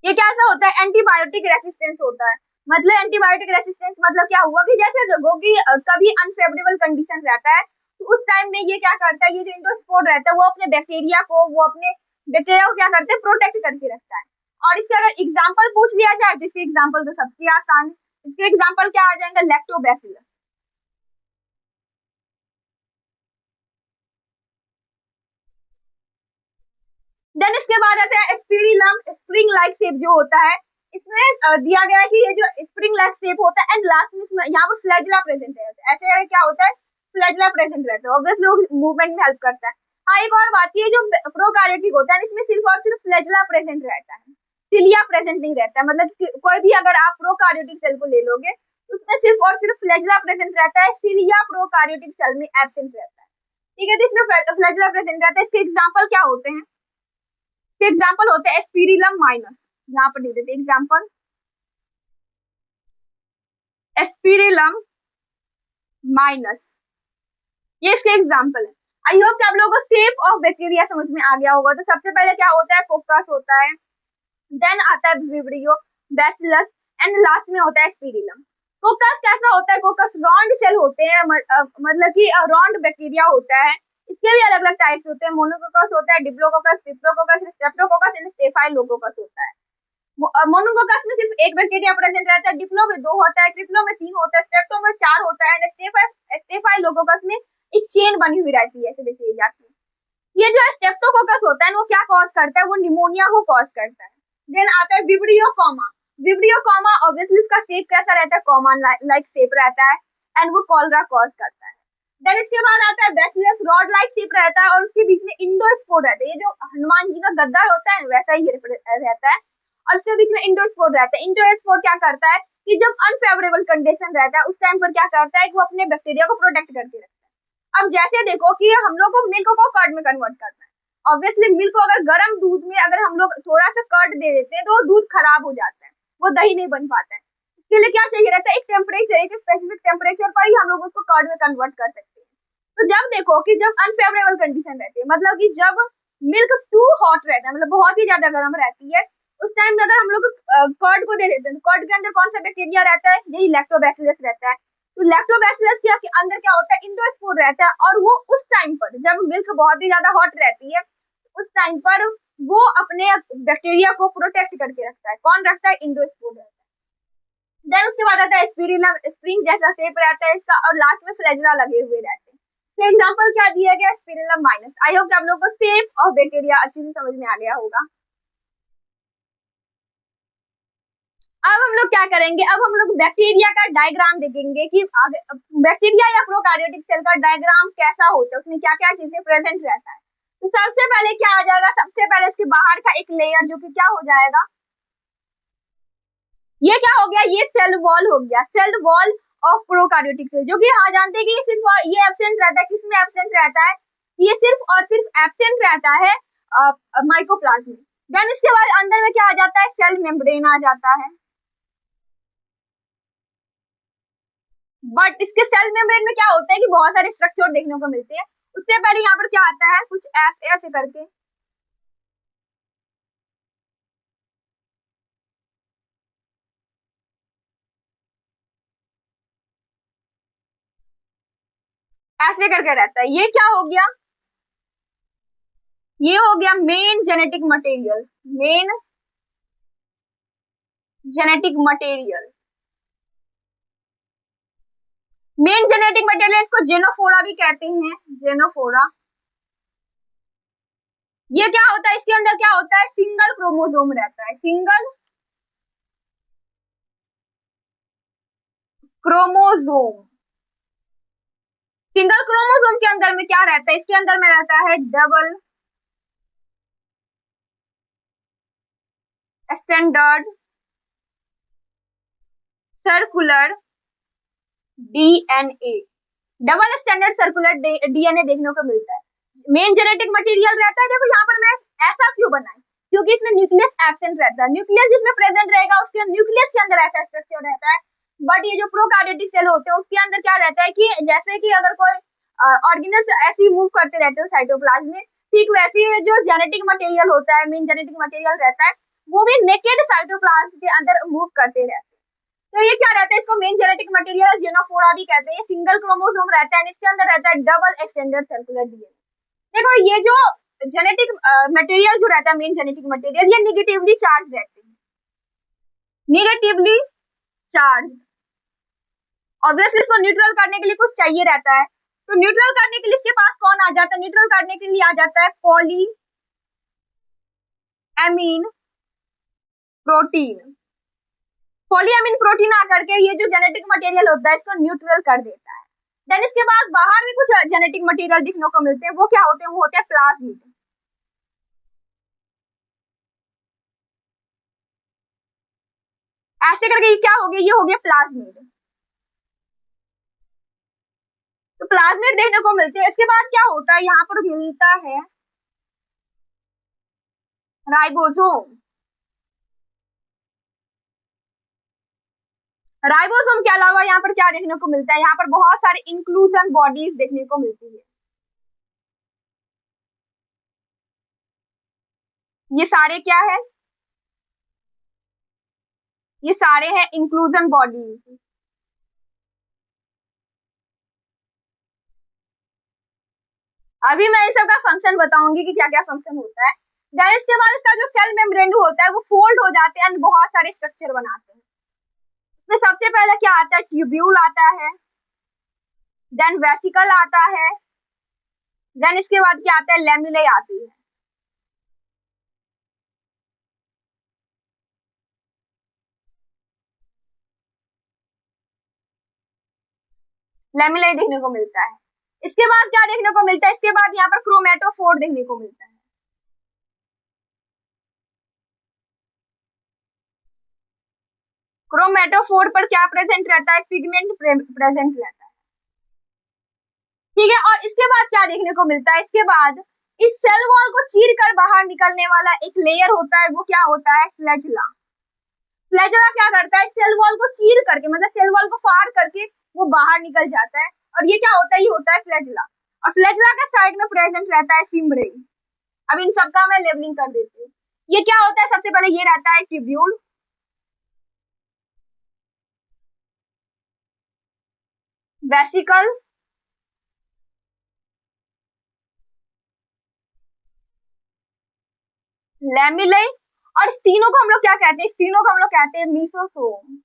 ये कैसा होता है, एंटीबायोटिक रेसिस्टेंस होता है। मतलब एंटीबायोटिक रेसिस्टेंस मतलब क्या हुआ कि जैसे लोगों की कभी अनफेवरेबल कंडीशन रहता है, तो उस टाइम में ये क्या करता है, ये जो इंडोस्पोर रहता है वो अपने बैक्टीरिया को, वो अपने बैक्टीरिया को क्या करते हैं, प्रोटेक्ट करके रखता है। और इसका अगर एग्जाम्पल पूछ लिया जाए तो इसके एग्जाम्पल तो सबसे आसान है। इसके एग्जाम्पल क्या आ जाएंगे, लैक्टोबैसिलस। देन इसके बाद आता है स्पिरिलम, स्प्रिंग लाइक शेप जो होता है। इसमें दिया गया है कि ये जो स्प्रिंग लाइक शेप होता है एंड लास्ट में यहाँ पर फ्लैजिला प्रेजेंट है। ऐसे करके क्या होता है, फ्लैजिला प्रेजेंट रहता है, ऑब्वियसली वो मूवमेंट में हेल्प करता है। हाँ, एक और बात, ये जो प्रोकार्योटिक होता है इसमें सिर्फ और सिर्फ फ्लैजिला प्रेजेंट रहता है। सिलिया प्रेजेंट नहीं रहता है, मतलब कोई भी अगर आप प्रोकार्योटिक सेल को ले लोगे तो उसमें सिर्फ और सिर्फ फ्लैजेला प्रेजेंट रहता है, सिलिया प्रोकार्योटिक सेल में एब्सेंट रहता है। ठीक है, जिसमें फ्लैजेला प्रेजेंट रहता है, इसके एग्जांपल क्या होते हैं? इसके एग्जांपल होते हैं एस्पिरिलम माइनस, यहाँ पर दे देते हैं एग्जांपल एस्पिरिलम माइनस, ये इसके एग्जांपल है। आई होप कि आप लोगों को शेप ऑफ बैक्टीरिया समझ में आ गया होगा। तो सबसे पहले क्या होता है, कोकस होता है, देन आता है विब्रियो, बैसिलस एंड लास्ट में होता है स्पिरिलम। कोकस कैसा होता है? कोकस रॉन्ड सेल होते हैं, मतलब कि रॉन्ड बैक्टीरिया होता है। इसके भी अलग अलग टाइप्स होते हैं, मोनोकोकस होता है, डिप्लोकोकस, ट्रिप्लोकोकस, स्ट्रेप्टोकोकस एंड स्टेफाइलोकोकस होता है। मोनोकोकस में सिर्फ एक बैक्टीरिया प्रेजेंट रहता है, डिप्लो में 2 होता है, ट्रिप्लो में 3 होता है, स्ट्रेप्टो में 4 होता है एंड स्टेफाइलोकोकस में एक चेन बनी हुई रहती है ऐसे बैक्टीरिया की। ये जो स्ट्रेप्टोकोकस होता है वो क्या कॉज करता है? वो निमोनिया को कॉज करता है। देन आता है विब्रियोकोमा। विब्रियोकोमा ऑब्वियसली इसका शेप कैसा रहता है? कॉमा लाइक शेप रहता है एंड वो कॉलरा कॉज करता है। देन इसके बाद आता है बैसिलस, रॉड लाइक शेप रहता है और उसके बीच में इंडोस्पोर रहता है। ये जो हनुमान जी का गद्दा होता है वैसा ही रहता है और उसके बीच में इंडोस्पोर रहता है। इंडोस्पोर क्या करता है कि जब अनफेवरेबल कंडीशन रहता है उस टाइम पर क्या करता है कि वो अपने बैक्टीरिया को प्रोटेक्ट करके रखता है। अब जैसे देखो कि हम लोग को मिल्क को कर्ड में कन्वर्ट करना है, ऑब्वियसली मिल्क को अगर गर्म दूध में अगर हम लोग थोड़ा सा कर्ड दे देते हैं तो वो दूध खराब हो जाता है, वो दही नहीं बन पाता है। इसके लिए क्या चाहिए रहता है? एक टेम्परेचर, एक स्पेसिफिक टेम्परेचर पर ही हम लोग उसको कर्ड में कन्वर्ट कर सकते हैं। तो जब देखो कि जब अनफेवरेबल कंडीशन रहती है, मतलब कि जब मिल्क टू हॉट रहता है, मतलब बहुत ही ज्यादा गर्म रहती है, उस टाइम में अगर हम लोग कर्ड को दे देते हैं, कर्ड के अंदर कौन सा बैक्टीरिया रहता है? यही लैक्टोबैसिलस रहता है। तो लैक्टोबैसिलस के अंदर क्या होता है? इंडोस्पोर रहता है और वो उस टाइम पर जब मिल्क बहुत ही ज्यादा हॉट रहती है उस टाइम पर वो अपने बैक्टीरिया को प्रोटेक्ट करके रखता है। कौन रखता है? इंडोस्पोर रहता है। देन उसके बाद आता है स्पिरिलम, स्प्रिंग जैसा शेप रहता है इसका और लास्ट में फ्लैजेला लगे हुए रहते हैं। तो एग्जांपल क्या दिया गया? Spirillum minus. आई होप कि आप लोगों को शेप ऑफ बैक्टीरिया अच्छे से समझ में आ गया होगा। अब हम लोग क्या करेंगे? अब हम लोग बैक्टीरिया का डायग्राम देखेंगे कि बैक्टीरिया या प्रोकार्योटिक सेल का डायग्राम कैसा होता है, उसमें क्या क्या चीजें प्रेजेंट रहता है। तो सबसे पहले क्या आ जाएगा? सबसे पहले इसके बाहर का एक लेयर जो कि क्या हो जाएगा, ये क्या हो गया? ये सेल वॉल हो गया, cell wall of prokaryotic cell, जो कि हाँ जानते हैं कि ये सिर्फ ये एब्सेंट रहता है। किसमें एब्सेंट रहता है? ये सिर्फ और सिर्फ एब्सेंट रहता है माइकोप्लाज्म में। देन इसके बाद अंदर में क्या आ जाता है? सेल मेम्ब्रेन आ जाता है। बट इसके सेल मेम्ब्रेन में क्या होता है कि बहुत सारे स्ट्रक्चर देखने को मिलते हैं। उससे पहले यहाँ पर क्या आता है? कुछ ऐसे करके ऐसे करके रहता है। ये क्या हो गया? ये हो गया main genetic material, main genetic material. Main genetic material इसको जेनोफोरा भी कहते हैं, जेनोफोरा। ये क्या होता है? इसके अंदर क्या होता है? सिंगल क्रोमोसोम रहता है, सिंगल क्रोमोसोम। सिंगल क्रोमोसोम के अंदर में क्या रहता है? इसके अंदर में रहता है double standard circular DNA, double standard circular DNA देखने को मिलता है। मेन जेनेटिक मटेरियल रहता है। देखो यहाँ पर मैं ऐसा क्यों बनाई? क्योंकि इसमें न्यूक्लियस एब्सेंट रहता है। न्यूक्लियस जिसमें प्रेजेंट रहेगा उसके न्यूक्लियस के अंदर ऐसा स्ट्रक्चर रहता है। बट ये जो प्रोकार्योटिक सेल होते हैं उसके अंदर क्या रहता है कि जैसे कि अगर कोई ऑर्गेनल्स ऐसे ही मूव करते रहते हो साइटोप्लाज्म में, ठीक वैसे ही जो जेनेटिक मटेरियल होता है, मेन जेनेटिक मटेरियल रहता है, वो भी नेकेड साइटोप्लाज्म के अंदर मूव करते रहते हैं। तो ये क्या रहता है? इसको मेन जेनेटिक मटेरियल जेनोफोरा भी कहते हैं। ये सिंगल क्रोमोसोम रहता है, इसके अंदर रहता है डबल एक्सटेंडेड सर्कुलर डीएनए। देखो ये जो जेनेटिक मटेरियल जो रहता है, मेन जेनेटिक मटेरियल, ये निगेटिवली चार्ज रहते हैं, निगेटिवली चार्ज। ऑब्वियसली इसको न्यूट्रल करने के लिए कुछ चाहिए रहता है। तो न्यूट्रल करने के लिए इसके पास कौन आ जाता है? न्यूट्रल करने के लिए आ जाता है पॉली एमीन प्रोटीन। पॉलीएमिन प्रोटीन आकर के ये जो जेनेटिक मटेरियल होता है इसको न्यूट्रल कर देता है। देन इसके बाद बाहर भी कुछ जेनेटिक मटेरियल दिखने को मिलते हैं। वो क्या होते हैं? वो होते हैं प्लाज्मिड। ऐसे करके ये क्या हो गया, ये हो गया प्लाज्मिड। तो प्लाज्मिड देखने को मिलते हैं। इसके बाद क्या होता है, यहाँ पर मिलता है राइबोसोम। राइबोसोम के अलावा यहाँ पर क्या देखने को मिलता है, यहाँ पर बहुत सारे इंक्लूजन बॉडीज देखने को मिलती है। ये सारे क्या है, ये सारे हैं इंक्लूजन बॉडीज। अभी मैं इन सबका फंक्शन बताऊंगी कि क्या क्या फंक्शन होता है। देन इसके बाद इसका जो सेल मेम्ब्रेन होता है वो फोल्ड हो जाते हैं एंड बहुत सारे स्ट्रक्चर बनाते हैं। इसमें सबसे पहले क्या आता है, ट्यूब्यूल आता है, देन वेसिकल आता है, देन इसके बाद क्या आता है, लेमुले आती है। लेमुले देखने को मिलता है। इसके बाद क्या देखने को मिलता है, इसके बाद यहाँ पर क्रोमेटोफोर देखने को मिलता है। क्रोमेटोफोर पर क्या प्रेजेंट रहता है, पिगमेंट प्रेजेंट रहता है। ठीक है, और इसके बाद क्या देखने को मिलता है, इसके बाद इस सेल वॉल को चीर कर बाहर निकलने वाला एक लेयर होता है, वो क्या होता है, फ्लैजुला। फ्लैजुला क्या करता है, सेल वॉल को चीर करके, मतलब सेल वॉल को फाड़ करके वो बाहर निकल जाता है, और ये क्या होता है, ये होता है फ्लैजुला। और फ्लैजुला के साइड में प्रेजेंट रहता है फिम्ब्रे। अब इन सबका मैं लेबलिंग कर देती हूँ। ये क्या होता है, सबसे पहले ये रहता है ट्यूब्यूल, वेसिकल, लेमुले, और इस तीनों को हम लोग क्या कहते हैं, इस तीनों को हम लोग कहते हैं मीसोसोम।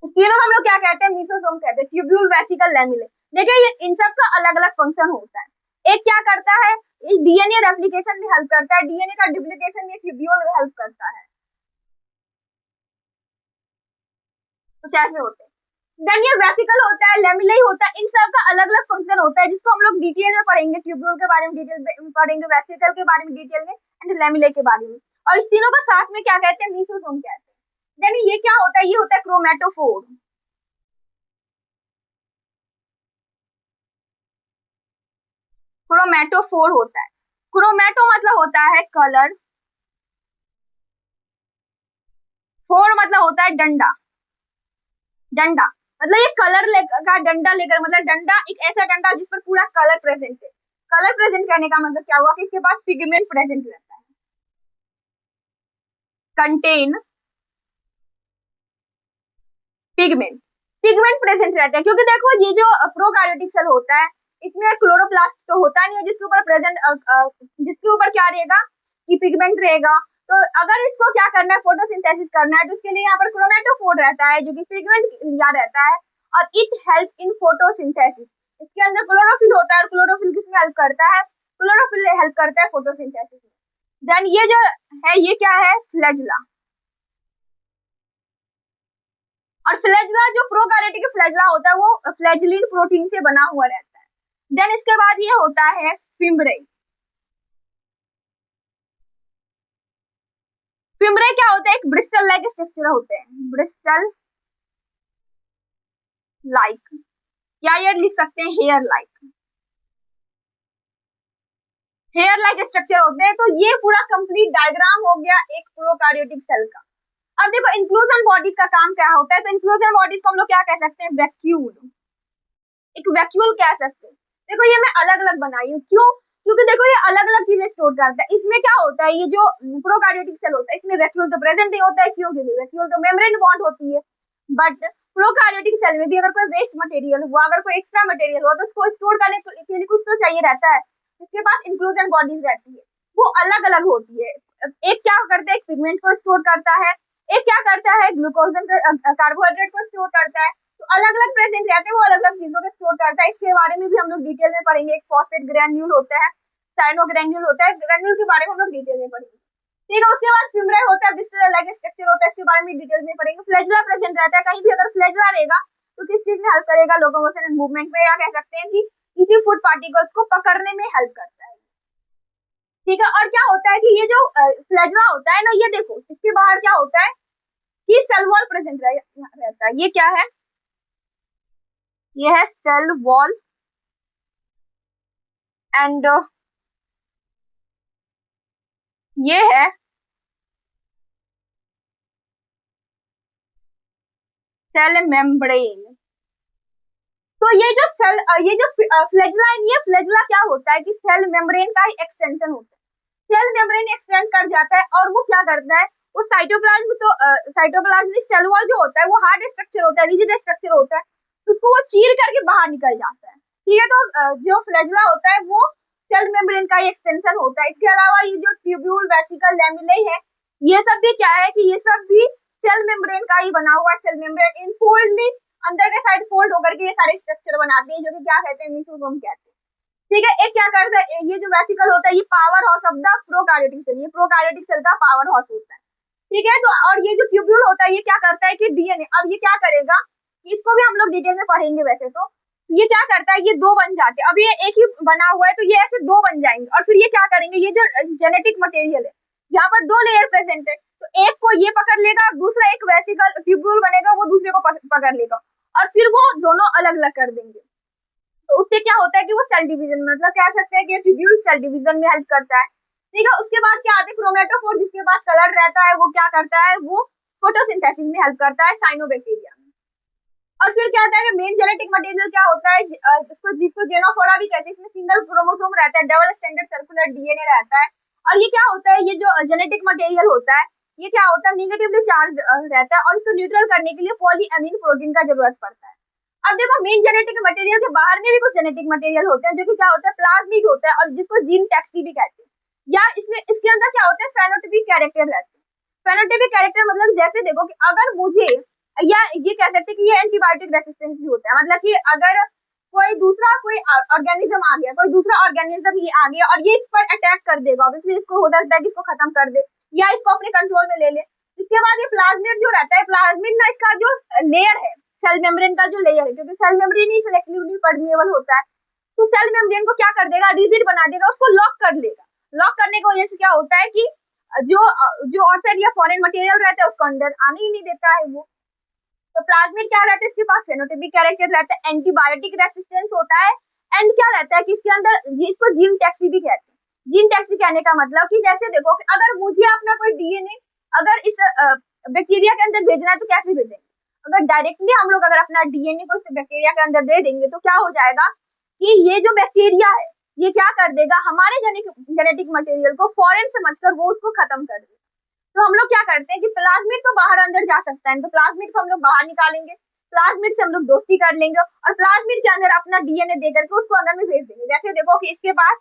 इस तीनों को हम लोग क्या कहते हैं, मीसोसोम कहते हैं, ट्यूब्यूल, वेसिकल, लेमुले। देखिए ये इन सब का अलग अलग फंक्शन होता है। एक क्या करता है, इस डीएनए रेप्लिकेशन में हेल्प करता है, डीएनए का डुप्लीकेशन में ट्यूब्यूल हेल्प करता है। कुछ ऐसे होते हैं। देन ये वेसिकल होता है, लेमुले होता है, इन सब का अलग अलग फंक्शन होता है, जिसको हम लोग डिटेल में पढ़ेंगे, ट्यूब्यूल के बारे में डिटेल में पढ़ेंगे, वेसिकल के बारे में डिटेल में, एंड लेमुले के बारे में। और इस तीनों को साथ में क्या कहते हैं, मीसोसोम कहते हैं। देन ये क्या होता है, ये होता है क्रोमेटोफोर। क्रोमेटोफोर होता है। क्रोमेटो मतलब होता है कलर, फोर मतलब होता है डंडा। डंडा मतलब ये कलर का डंडा लेकर, मतलब डंडा एक ऐसा डंडा जिस पर पूरा कलर प्रेजेंट है। कलर प्रेजेंट करने का मतलब क्या हुआ कि इसके पास पिगमेंट प्रेजेंट रहता है, कंटेन पिगमेंट। पिगमेंट प्रेजेंट रहता है, क्योंकि देखो ये जो प्रोकार्योटिक सेल होता है, इसमें क्लोरोप्लास्ट तो होता नहीं है जिसके ऊपर प्रेजेंट, जिसके ऊपर क्या रहेगा कि पिगमेंट रहेगा। तो अगर इसको क्या करना है, फोटोसिंथेसिस करना है, तो उसके लिए यहाँ पर क्रोमेटोफोर रहता है जो कि पिगमेंट लिया रहता है, और इट हेल्प इन फोटोसिंथेसिस। इसके अंदर क्लोरोफिल होता है, और क्लोरोफिल किसमें हेल्प करता है, क्लोरोफिल हेल्प करता है फोटोसिंथेसिस में। देन ये जो है, ये क्या है, फ्लैजुला। और फ्लैजुला जो प्रोकार्योटिक फ्लैजुला होता है वो फ्लैजुलिन प्रोटीन से बना हुआ रहता है। देन इसके बाद ये होता है फिम्ब्रे। फिम्ब्रे क्या होता है, एक ब्रिस्टल लाइक स्ट्रक्चर होते हैं, ब्रिस्टल लाइक, या ये लिख सकते हैं hair like. Hair like structure होते हैं। तो ये पूरा कंप्लीट डायग्राम हो गया एक प्रोकार्योटिक सेल का। अब देखो इंक्लूजन बॉडीज का काम क्या होता है, तो इंक्लूजन बॉडीज को हम लोग क्या कह सकते हैं, वैक्यूल। एक वैक्यूल कह सकते हैं। देखो ये मैं अलग अलग बनाई हूँ, क्यों, क्योंकि देखो ये अलग अलग चीजें स्टोर करता है। इसमें क्या होता है, ये जो प्रोकार्योटिक सेल होता है इसमें वैक्यूल तो प्रेजेंट नहीं होता है, क्यों, क्योंकि वैक्यूल तो मेम्ब्रेन बॉन्ड होती है। बट प्रोकार्योटिक सेल में भी अगर कोई वेस्ट मटेरियल हुआ, अगर कोई एक्स्ट्रा मटेरियल हुआ, तो उसको स्टोर करने के लिए कुछ तो चाहिए रहता है, जिसके पास इंक्लूजन बॉडीज रहती है, वो अलग अलग होती है। एक क्या करता है, एक पिगमेंट को स्टोर करता है, एक क्या करता है, ग्लूकोजन कार्बोहाइड्रेट को स्टोर करता है। तो अलग अलग प्रेजेंट रहते हैं, वो अलग अलग चीजों को स्टोर करता है। इसके बारे में भी हम लोग डिटेल में पढ़ेंगे। एक फॉस्फेट ग्रैन्यूल होता है, साइनो ग्रैन्यूल होता है, ग्रैन्यूल के बारे में हम लोग डिटेल में पढ़ेंगे। ठीक है, उसके बाद फिम्ब्रे होता है, जिससे अलग स्ट्रक्चर होता है, इसके बारे में डिटेल में पढ़ेंगे। फ्लैजुला प्रेजेंट रहता है, कहीं भी अगर फ्लैजुला रहेगा तो किस चीज में हेल्प करेगा, लोकोमोशन एंड मूवमेंट में, या कह सकते हैं कि किसी फूड पार्टिकल्स को पकड़ने में हेल्प करता है। ठीक है, और क्या होता है कि ये जो फ्लैजला होता है ना, ये देखो इसके बाहर क्या होता है कि सेल वॉल प्रेजेंट रहता है। ये क्या है, ये है सेल वॉल एंड ये है सेल मेम्ब्रेन। तो ये जो फ्लैजला है, ये फ्लैजला क्या होता है कि सेल मेम्ब्रेन का ही एक्सटेंशन होता है। सेल मेम्ब्रेन एक्सटेंड कर जाता है और वो क्या करता है, वो साइटोप्लाज्म, तो साइटोप्लाज्मिक सेल वॉल जो होता है वो हार्ड स्ट्रक्चर होता है, रिजिड स्ट्रक्चर होता है, तो उसको वो चीर करके बाहर निकल जाता है। ठीक है, तो जो फ्लैजला होता है वो सेल मेम्ब्रेन का ही एक्सटेंशन होता है। इसके अलावा ये जो ट्यूब्यूल, वेसिकल, लैमेलाe है, ये सब भी क्या है कि ये सब भी सेल मेम्ब्रेन का ही बना हुआ है। सेल मेम्ब्रेन इनफोल्ड, अंदर के साइड फोल्ड होकर के ये सारे स्ट्रक्चर बनाते हैं, जो कि क्या कहते हैं, मेसोसोम कहते हैं। ठीक है, एक क्या करता है, ये जो वेसिकल होता है ये power house of the prokaryotic cell, ये प्रोकार्योटिक सेल का पावर हाउस होता है। ठीक है, तो और ये जो ट्यूब्यूल होता है ये क्या करता है कि डीएनए, अब ये क्या करेगा, इसको भी हम लोग डिटेल में पढ़ेंगे वैसे तो। ये क्या करता है, ये दो बन जाते हैं, अब ये एक ही बना हुआ है तो ये ऐसे दो बन जाएंगे, और फिर ये क्या करेंगे, ये जो जेनेटिक मटेरियल है यहाँ पर दो लेयर प्रेजेंट है, तो एक को ये पकड़ लेगा, दूसरा एक वेसिकल ट्यूब्यूल बनेगा वो दूसरे को पकड़ लेगा, और फिर वो दोनों अलग अलग कर देंगे। तो उससे क्या होता है कि वो सेल डिवीजन, मतलब कह सकते हैं कि ट्यूब्यूल सेल डिवीजन में हेल्प करता है। ठीक है, उसके बाद क्या आते हैं क्रोमेटोफोर, जिसके पास कलर रहता है, वो क्या करता है, वो फोटोसिंथेसिस में हेल्प करता है साइनोबैक्टीरिया में। और फिर क्या होता है कि मेन जेनेटिक मटेरियल क्या होता है, जिसको जेनोफोरा भी कहते हैं, इसमें सिंगल क्रोमोसोम रहता है, डबल स्टैंडर्ड सर्कुलर डीएनए रहता है। और ये क्या होता है, ये जो जेनेटिक मटेरियल होता है ये क्या होता है, निगेटिवली चार्ज रहता है, और इसको न्यूट्रल करने के लिए पॉलीएमीन प्रोटीन का जरूरत पड़ता है। अब देखो मेन जेनेटिक मटेरियल के बाहर में भी कुछ जेनेटिक मटेरियल होते हैं, जो कि क्या होता है, प्लाज्मिड होता है, और जिसको जीन टैक्सी भी कहते हैं। या इसमें इसके अंदर क्या होता है, फेनोटाइपिक कैरेक्टर रहते हैं। फेनोटाइपिक कैरेक्टर मतलब जैसे देखो कि अगर मुझे, या ये कह सकते हैं कि ये एंटीबायोटिक रेसिस्टेंस भी होता है, मतलब कि अगर कोई ऑर्गेनिज्म आ गया, कोई दूसरा ऑर्गेनिज्म ये आ गया और ये इस पर अटैक कर देगा, ऑब्वियसली इसको हो सकता है कि इसको खत्म कर दे या इसको अपने कंट्रोल में ले ले। इसके बाद ये प्लाज्मिड जो रहता है, प्लाज्मिड ना इसका जो लेयर है, सेल मेम्ब्रेन का जो लेयर है, क्योंकि सेल मेम्ब्रेन ही सिलेक्टिवली परमिएबल होता है, तो सेल मेम्ब्रेन को क्या कर देगा, रिजिड बना देगा, उसको लॉक कर लेगा। लॉक करने की वजह से क्या होता है कि जो जो आउटसाइड या फॉरेन मटेरियल रहता है उसको अंदर आने ही नहीं देता है वो। तो प्लाज्मिड क्या रहता है, इसके पास फेनोटाइपिक कैरेक्टर रहता है, एंटीबायोटिक रेसिस्टेंस होता है, एंड क्या रहता है कि इसके अंदर इसको जीन टैक्सी भी कहते हैं। जीन टैक्सी कहने का मतलब कि जैसे देखो कि अगर मुझे अपना कोई डीएनए अगर इस बैक्टीरिया के अंदर भेजना है तो कैसे भेजेंगे, अगर डायरेक्टली हम लोग अगर अपना डीएनए को इस बैक्टीरिया के अंदर दे देंगे तो क्या हो जाएगा कि ये जो बैक्टीरिया है ये क्या कर देगा, हमारे जेनेटिक मटेरियल को फॉरेन समझकर वो उसको खत्म कर देगा। तो हम लोग क्या करते हैं कि प्लाज्मिड तो बाहर अंदर जा सकता है, तो प्लाज्मिड को हम लोग बाहर निकालेंगे, प्लाज्मिड से हम लोग दोस्ती कर लेंगे और प्लाज्मिड के अंदर अपना डीएनए दे करके उसको अंदर में भेज देंगे। जैसे देखो कि इसके पास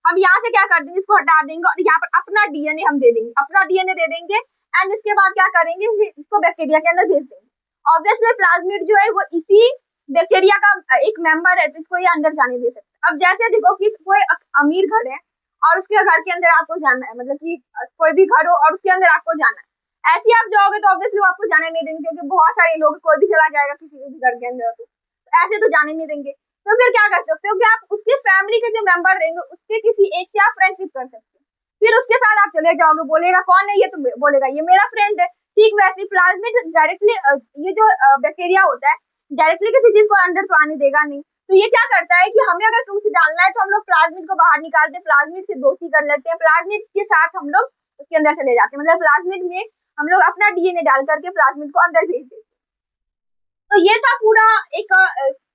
हम यहाँ से क्या कर देंगे, इसको हटा देंगे और यहाँ पर अपना डीएनए हम दे देंगे, अपना डीएनए दे देंगे, एंड इसके बाद क्या करेंगे, इसको बैक्टीरिया के अंदर भेज देंगे। ऑब्वियसली प्लाज्मिड जो है वो इसी बैक्टीरिया का एक मेंबर है, तो इसको ये अंदर जाने दे सकते हैं। अब जैसे देखो कि कोई अमीर घर है और उसके घर के अंदर आपको जाना है, मतलब कि कोई भी घर हो और उसके अंदर आपको जाना है, ऐसे ही आप जाओगे तो ऑब्वियसली वो आपको जाने नहीं देंगे, क्योंकि बहुत सारे लोग, कोई भी चला जाएगा किसी के भी घर के अंदर, तो ऐसे तो जाने नहीं देंगे। तो फिर क्या कर सकते हो कि आप उसके फैमिली के जो मेंबर रहेंगे उसके किसी एक से आप फ्रेंडशिप कर सकते हो, फिर उसके साथ आप चले जाओगे, बोलेगा कौन है ये, तो बोलेगा ये मेरा फ्रेंड है। ठीक वैसे प्लाज्मिड डायरेक्टली ये जो बैक्टीरिया होता है डायरेक्टली किसी चीज को अंदर तो आने देगा नहीं, तो ये क्या करता है कि हमें अगर कुछ डालना है तो हम लोग प्लाज्मिड को बाहर निकालते हैं, प्लाज्मिड से दोस्ती कर लेते हैं, प्लाज्मिड के साथ हम लोग उसके अंदर चले जाते हैं, मतलब प्लाज्मिड में हम लोग अपना डीएनए डाल करके प्लाज्मिड को अंदर भेज देते हैं। तो ये था पूरा एक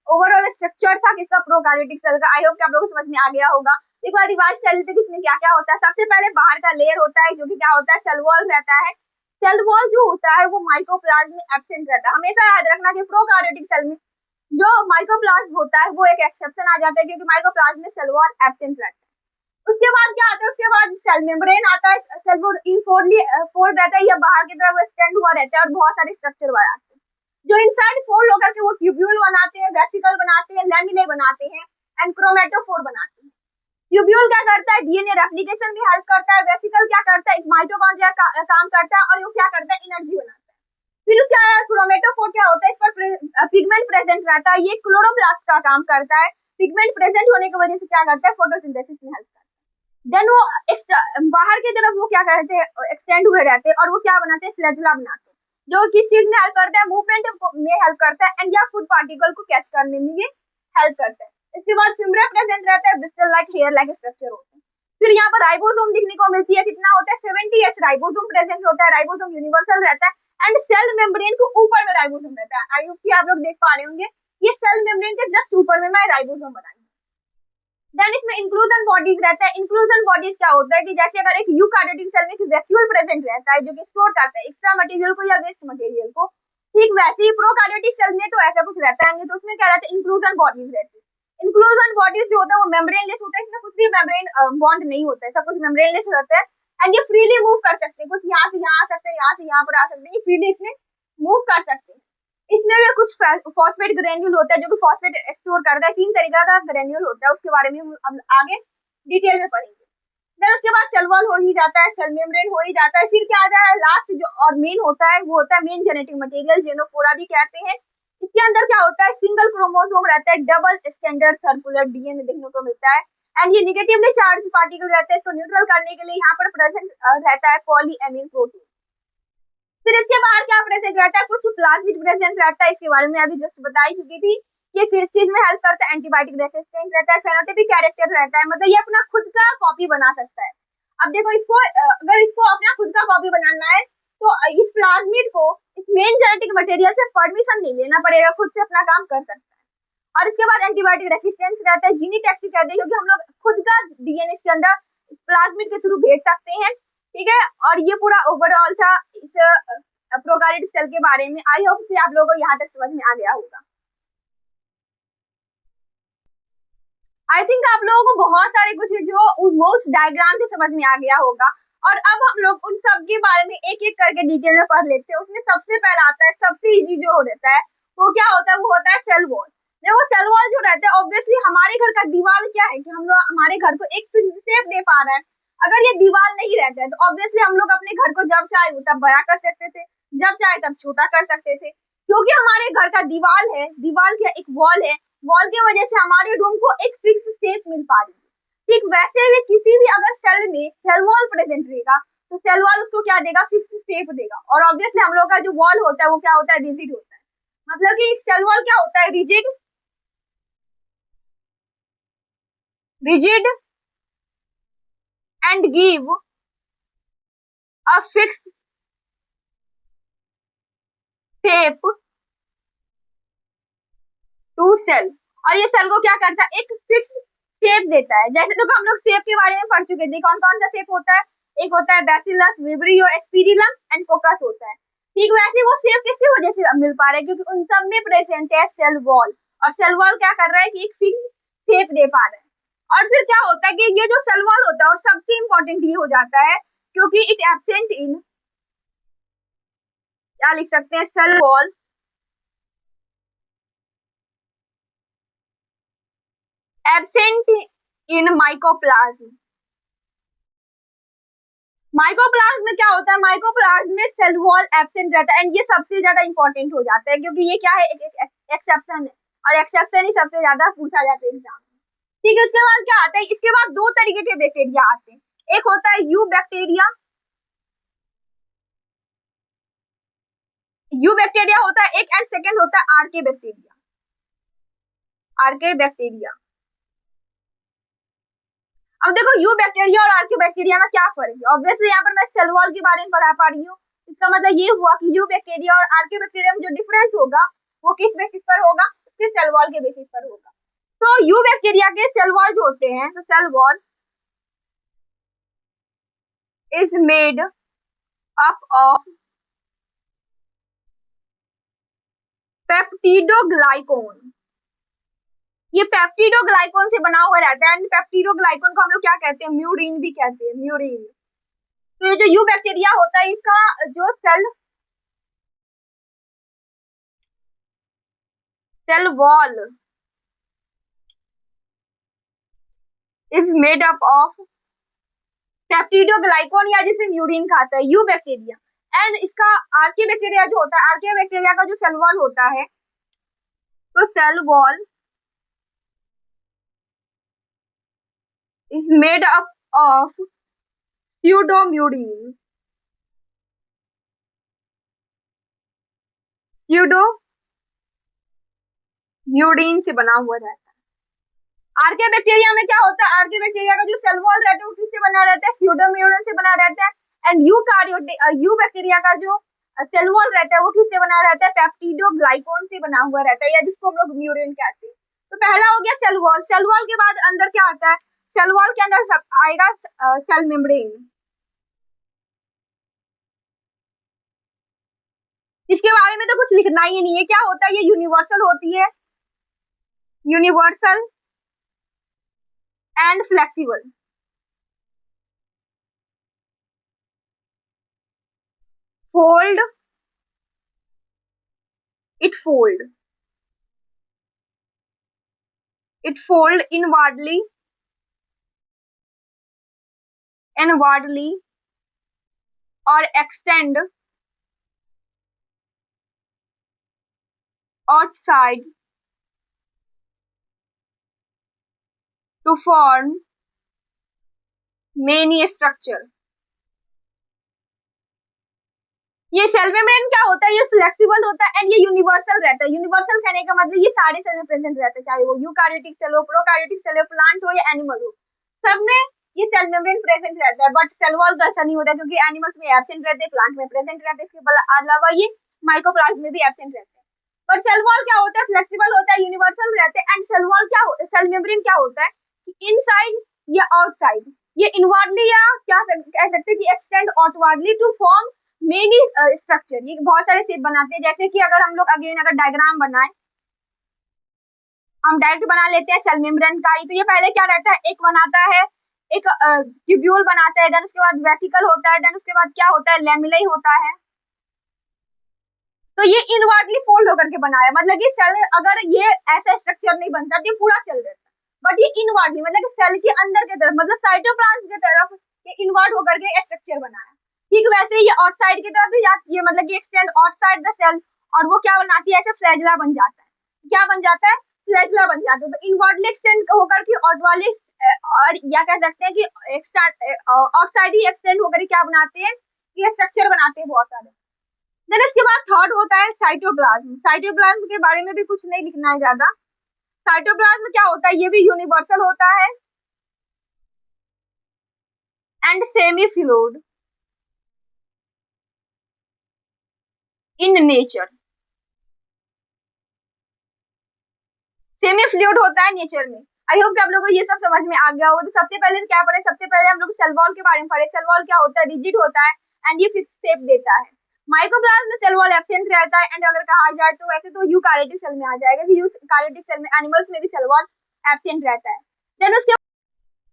ओवरऑल स्ट्रक्चर था किसका, प्रोकार्योटिक सेल का। आई होप कि आप लोगों को समझ में आ गया होगा। एक बार रिवाइज कर लेते किसमें क्या क्या होता है। सबसे पहले बाहर का लेयर होता है जो कि क्या होता है, सेल वॉल रहता है। सेल वॉल जो होता है वो माइक्रोप्लाज्म में एब्सेंट रहता है। हमेशा याद रखना कि प्रोकार्योटिक सेल में जो माइक्रोप्लाज्म होता है वो एक एक्सेप्शन आ जाता है, क्योंकि माइक्रोप्लाज्म में सेल वॉल एब्सेंट रहता है। उसके बाद क्या आता है, उसके बाद सेल मेम्ब्रेन आता है। सेल फोल्ड रहता है या बाहर की तरफ एक्सटेंड हुआ रहता है और बहुत सारे स्ट्रक्चर बनाते हैं जो इनसाइड फोल्ड होकर के वो ट्यूब्यूल बनाते हैं, वेसिकल बनाते हैं, लैमिनाe बनाते हैं एंड क्रोमेटोफोर बनाते हैं। ट्यूब्यूल क्या करता है, डीएनए रेप्लिकेशन में हेल्प करता है। वेसिकल क्या करता है, माइटोकॉन्ड्रिया काम करता है और वो क्या करता है, एनर्जी बनाता है। फिर उसका क्रोमेटोफोर क्या होता है, इस पर पिगमेंट प्रेजेंट रहता है, ये क्लोरोप्लास्ट का काम करता है। पिगमेंट प्रेजेंट होने की वजह से क्या करता है, फोटोसिंथेसिस में हेल्प करता है। देन वो बाहर की तरफ वो क्या करते हैं, एक्सटेंड हुए रहते हैं और वो क्या बनाते हैं, फ्लैजुला बनाते हैं, जो किस चीज में हेल्प करता है, मूवमेंट में हेल्प करता है एंड या फूड पार्टिकल को कैच करने में ये हेल्प करता है। इसके बाद फिमरा प्रेजेंट रहता है, bristle like hair like structure होता है। फिर यहाँ पर राइबोसोम दिखने को मिलती है, कितना होता है 70 राइबोसोम प्रेजेंट होता है। राइबोसोम यूनिवर्सल रहता है एंड सेल मेम्ब्रेन को ऊपर में राइबोसोम रहता है। आई होप कि आप लोग देख पा रहे होंगे, ये सेल मेम्ब्रेन के जस्ट ऊपर में मैं राइबोसोम बनाई। देन इसमें इंक्लूजन बॉडीज रहता है। इंक्लूजन बॉडीज क्या होता है कि जैसे अगर एक यूकार्योटिक सेल में एक वैक्यूल प्रेजेंट रहता है जो कि स्टोर करता है एक्स्ट्रा मटेरियल को या वेस्ट मटेरियल को, ठीक वैसे ही प्रोकार्योटिक सेल में तो ऐसा कुछ रहता है, तो उसमें क्या रहता है, इंक्लूजन बॉडीज रहती है। इंक्लूजन बॉडीज जो होता है वो मेम्ब्रेनलेस होता है, इसमें कुछ भी मेम्ब्रेन बॉन्ड नहीं होता है, सब कुछ मेम्ब्रेनलेस रहता है एंड ये फ्रीली मूव कर सकते हैं, कुछ यहाँ से यहाँ आ सकते हैं, यहाँ से यहाँ पर आ सकते हैं, ये फ्रीली इसमें मूव कर सकते हैं। इसमें भी कुछ फॉस्फेट ग्रेन्यूल होता है जो कि फॉस्फेट स्टोर करता है। 3 तरीका का ग्रेन्यूल होता है, उसके बारे में हम आगे डिटेल में पढ़ेंगे। देन उसके बाद सेल वॉल हो ही जाता है, सेल मेम्ब्रेन हो ही जाता है। फिर क्या आता है लास्ट जो और मेन होता है, वो होता है मेन जेनेटिक मटेरियल, जेनोफोरा भी कहते हैं। इसके अंदर क्या होता है, सिंगल क्रोमोसोम रहता है, डबल स्टैंडर्ड सर्कुलर डीएनए देखने को मिलता है एंड ये निगेटिवली चार्ज पार्टिकल रहते हैं, इसको न्यूट्रल करने के लिए यहाँ पर प्रेजेंट रहता है पॉलीएमीन प्रोटीन। फिर इसके बाहर क्या प्रेजेंट रहता है, कुछ प्लाज्मिड प्रेजेंट रहता है, इसके बारे में अभी जस्ट बता ही चुकी थी। ये किस चीज में हेल्प करता है, एंटीबायोटिक रेसिस्टेंस रहता है, फेनोटाइपिक कैरेक्टर रहता है, मतलब ये अपना खुद का कॉपी बना सकता है। अब देखो इसको अगर इसको अपना खुद का कॉपी बनाना है तो इस प्लाज्मिड को इस मेन जेनेटिक मटेरियल से परमिशन नहीं लेना पड़ेगा, खुद से अपना काम कर सकता है। और इसके बाद एंटीबायोटिक रेसिस्टेंस रहता है, जीनीटैक्सी कहते हैं, क्योंकि हम लोग खुद का डीएनए के अंदर प्लाज्मिड के थ्रू भेज सकते हैं, ठीक है। और ये पूरा ओवरऑल था इस प्रोकार्योटिक सेल के बारे में। आई होप कि आप लोगों को यहाँ तक समझ में आ गया होगा। आई थिंक आप लोगों को बहुत सारे कुछ जो उस डायग्राम से समझ में आ गया होगा। और अब हम लोग उन सब के बारे में एक एक करके डिटेल में पढ़ लेते हैं। उसमें सबसे पहला आता है, सबसे इजी जो हो रहता है वो क्या होता है, वो होता है सेल वॉल। देखो सेल वॉल जो रहता है ऑब्वियसली हमारे घर का दीवार क्या है कि हम लोग हमारे घर को एक शेप दे पा रहे हैं। अगर ये दीवार नहीं रहता है तो ऑब्वियसली हम लोग अपने घर को जब चाहे तब बड़ा कर सकते थे, जब चाहे तब छोटा कर सकते थे, क्योंकि हमारे घर का दीवार है, दीवार की एक वॉल है, वॉल की वजह से हमारे रूम को एक फिक्स शेप मिल पा रही है। ठीक वैसे ही किसी भी अगर सेल में सेल वॉल प्रेजेंट रहेगा तो सेल वॉल उसको क्या देगा, फिक्स शेप देगा। और ऑब्वियसली हम लोग का जो वॉल होता है वो क्या होता है, रिजिड होता है। मतलब कि सेल वॉल क्या होता है, rigid, rigid and give a fix shape to cell. और ये सेल को क्या करता है, एक फिक्स शेप देता है। जैसे तो हम लोग शेप के बारे में पढ़ चुके थे, कौन कौन सा शेप होता है, एक होता है बैसिलस, विब्रियो, एस्पिरिलम एंड कोकस होता है। ठीक वैसे वो शेप किसकी वजह से मिल पा रहा है, क्योंकि उन सब में प्रेजेंट है सेल वॉल। और सेल वॉल क्या कर रहा है कि एक फिक्स शेप दे पा रहा है। और फिर क्या होता है कि ये जो सेल वॉल होता है, और सबसे इम्पोर्टेंट ये हो जाता है क्योंकि इट एब्सेंट इन, क्या लिख सकते हैं, cell wall absent in mycoplasma. Mycoplasma में क्या होता है, माइकोप्लाज्म में सेल वॉल एब्सेंट रहता है एंड ये सबसे ज्यादा इंपॉर्टेंट हो जाता है, क्योंकि ये क्या है, एक एक्सेप्शन है और एक्सेप्शन ही सबसे ज्यादा पूछा जाता है एग्जाम में। ठीक है, इसके बाद क्या आता है, इसके बाद दो तरीके के बैक्टीरिया आते हैं। एक होता है यू बैक्टीरिया, यू बैक्टीरिया होता है एक, एंड सेकेंड होता है आरके बैक्टीरिया, आरके बैक्टीरिया। अब देखो यू बैक्टीरिया और आर्के बैक्टीरिया में क्या फर्क है, ऑब्वियसली यहाँ पर मैं सेल वॉल के बारे में पढ़ा पा रही हूँ। इसका मतलब ये हुआ कि यू बैक्टीरिया और आर्के बैक्टीरिया में जो डिफरेंस होगा वो किस बेसिस पर होगा, किस सेल वॉल के बेसिस पर होगा। तो यू बैक्टीरिया के सेल वॉल जो होते हैं, तो cell wall is made up of peptidoglycan. ये पेप्टिडोग्लाइकोन से बना हुआ रहता है एंड पेप्टिडोग्लाइकोन को हम लोग क्या कहते हैं, म्यूरिन भी कहते हैं, म्यूरिन। तो ये जो यू बैक्टीरिया होता है इसका जो cell wall is made up of peptidoglycan या जिसे म्यूरिन खाता है, यू बैक्टीरिया। एंड इसका आर्के बैक्टीरिया जो होता है, आर्के बैक्टीरिया का जो सेल वॉल होता है, तो cell wall is made up of pseudomurine. pseudomurine से बना हुआ रहता है। आर्के बैक्टीरिया में क्या होता है, आर्के बैक्टीरिया का जो सेल वॉल रहता है वो किससे बना रहता है, स्यूडोम्यूरिन से बना रहता है। एंड यू बैक्टीरिया का जो सेल वॉल रहता है वो किससे बना रहता है, पेप्टिडोग्लाइकोन से बना हुआ रहता है, या जिसको हम लोग म्यूरिन कहते हैं। तो पहला हो गया सेल वॉल। सेल वॉल के बाद अंदर क्या आता है, सेल वॉल के अंदर सब आएगा सेल मेम्ब्रेन। इसके बारे में तो कुछ लिखना ही नहीं है, क्या होता है, ये यूनिवर्सल होती है, universal and flexible. Fold, it fold, it fold inwardly or extend outside to form many structure। ये सेल मेम्ब्रेन क्या होता है, ये फ्लेक्सिबल होता है एंड ये यूनिवर्सल रहता है। यूनिवर्सल कहने का मतलब ये सारे सेल में प्रेजेंट रहता है, चाहे वो यूकार्योटिक सेल हो, प्रोकार्योटिक सेल हो, प्लांट हो या एनिमल हो, सब में ये सेल मेम्ब्रेन प्रेजेंट रहता है। बट सेल वॉल तो ऐसा नहीं होता, क्योंकि एनिमल्स में एब्सेंट रहते हैं, प्लांट में प्रेजेंट रहते हैं, इसके अलावा ये माइक्रोप्लाज्म में भी एब्सेंट रहते हैं। बट सेल वॉल क्या होता है, फ्लेक्सिबल होता है, यूनिवर्सल रहते हैं। एंड सेल वॉल क्या, सेल मेम्ब्रेन क्या होता है, इनसाइड या आउटसाइड, ये इनवर्डली या क्या कह सकते हैं कि extend outwardly to form many structure, ये बहुत सारे शेप बनाते हैं। जैसे कि अगर हम लोग अगेन अगर डायग्राम बनाए, हम डायरेक्ट बना लेते हैं सेल मेम्ब्रेन का ही, तो ये पहले क्या रहता है, एक बनाता है, एक ट्यूब्यूल बनाता है, देन उसके बाद वेसिकल होता है, देन उसके बाद क्या होता है, लेमिलाई होता है। तो ये इनवर्डली फोल्ड होकर के बना है, मतलब कि सेल अगर ये ऐसा स्ट्रक्चर नहीं बनता तो ये पूरा सेल रहता, बट ये इनवर्डली मतलब कि सेल के अंदर की तरफ, मतलब साइटोप्लाज्म की तरफ ये इनवर्ट होकर के स्ट्रक्चर बना है। ठीक वैसे ये आउटसाइड की तरफ भी जाती है, मतलब कि एक्सटेंड आउटसाइड द सेल, और वो क्या बनाती है, ऐसे फ्लैजला बन जाता है। क्या बन जाता है, फ्लैजला बन जाता है। तो इनवर्डली एक्सटेंड होकर के आउटवर्डली, और या कह सकते हैं कि आउटसाइड ही एक्सटेंड होकर क्या बनाते हैं, ये स्ट्रक्चर बनाते हैं बहुत सारे। देन इसके बाद थर्ड होता है साइटोप्लाज्म। साइटोप्लाज्म के बारे में भी कुछ नहीं लिखना है ज्यादा। साइटोप्लाज्म क्या होता है, ये भी यूनिवर्सल होता है and semi fluid in nature. Semi fluid होता है नेचर में। आई होप कि आप लोगों को ये सब समझ में आ गया होगा। तो सबसे पहले क्या पढ़े, सबसे पहले हम लोग सेल वॉल के बारे में पढ़े। सेल वॉल क्या होता है, रिजिड होता है एंड ये फिक्स शेप देता है। माइक्रोप्लाज्म में सेल वॉल एब्सेंट रहता है, एंड अगर कहा जाए तो वैसे तो यूकार्योटिक सेल में आ जाएगा कि यूकार्योटिक सेल में, एनिमल्स में भी सेल वॉल एब्सेंट रहता है। देन उसके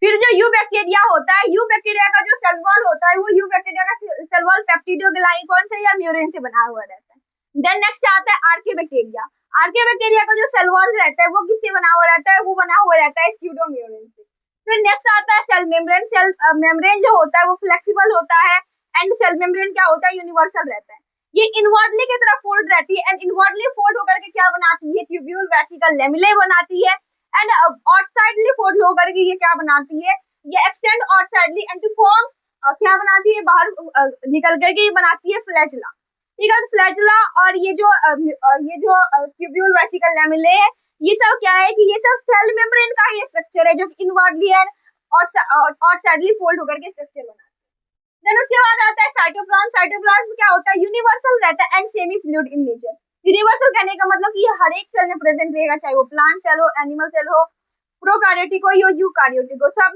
फिर जो यू बैक्टीरिया होता है, यू बैक्टीरिया का जो सेल वॉल होता है, वो यू बैक्टीरिया का सेल वॉल पेप्टिडोग्लाइकॉन से या म्यूरिन से बना हुआ रहता है। देन नेक्स्ट आता है आर्के बैक्टीरिया। आर्के बैक्टीरिया का जो सेल वॉल रहता है वो किससे बना हुआ रहता है, वो बना हुआ रहता है स्यूडोम्यूरिन से। फिर नेक्स्ट आता है सेल मेम्ब्रेन। सेल मेम्ब्रेन जो होता है वो फ्लेक्सिबल होता है, एंड सेल मेम्ब्रेन क्या होता है, यूनिवर्सल रहता है। ये इनवर्डली की तरफ फोल्ड रहती है, एंड इनवर्डली फोल्ड होकर के क्या बनाती है, ट्यूब्यूल वेसिकल लेमिले बनाती है, एंड आउटसाइडली फोल्ड होकर के ये क्या बनाती है, ये एक्सटेंड आउटसाइडली एंड टू फॉर्म क्या बनाती है, बाहर निकल करके ये बनाती है फ्लैजला। ठीक है, फ्लैजला और ये जो ट्यूब्यूल वेसिकल लेमिले है, ये सब क्या है कि ये सब सेल मेम्ब्रेन का ही स्ट्रक्चर है, जो कि इनवर्डली एंड आउटसाइडली फोल्ड होकर के स्ट्रक्चर बनाता है। देन उसके बाद आता है साइटोप्लाज्म। साइटोप्लाज्म क्या होता है, यूनिवर्सल रहता है and semi fluid in nature. Universal कहने का मतलब कि ये हर एक सेल में प्रेजेंट रहेगा, चाहे वो प्लांट सेल हो, एनिमल सेल हो, प्रोकार्योटिक हो या यूकार्योटिक हो, सब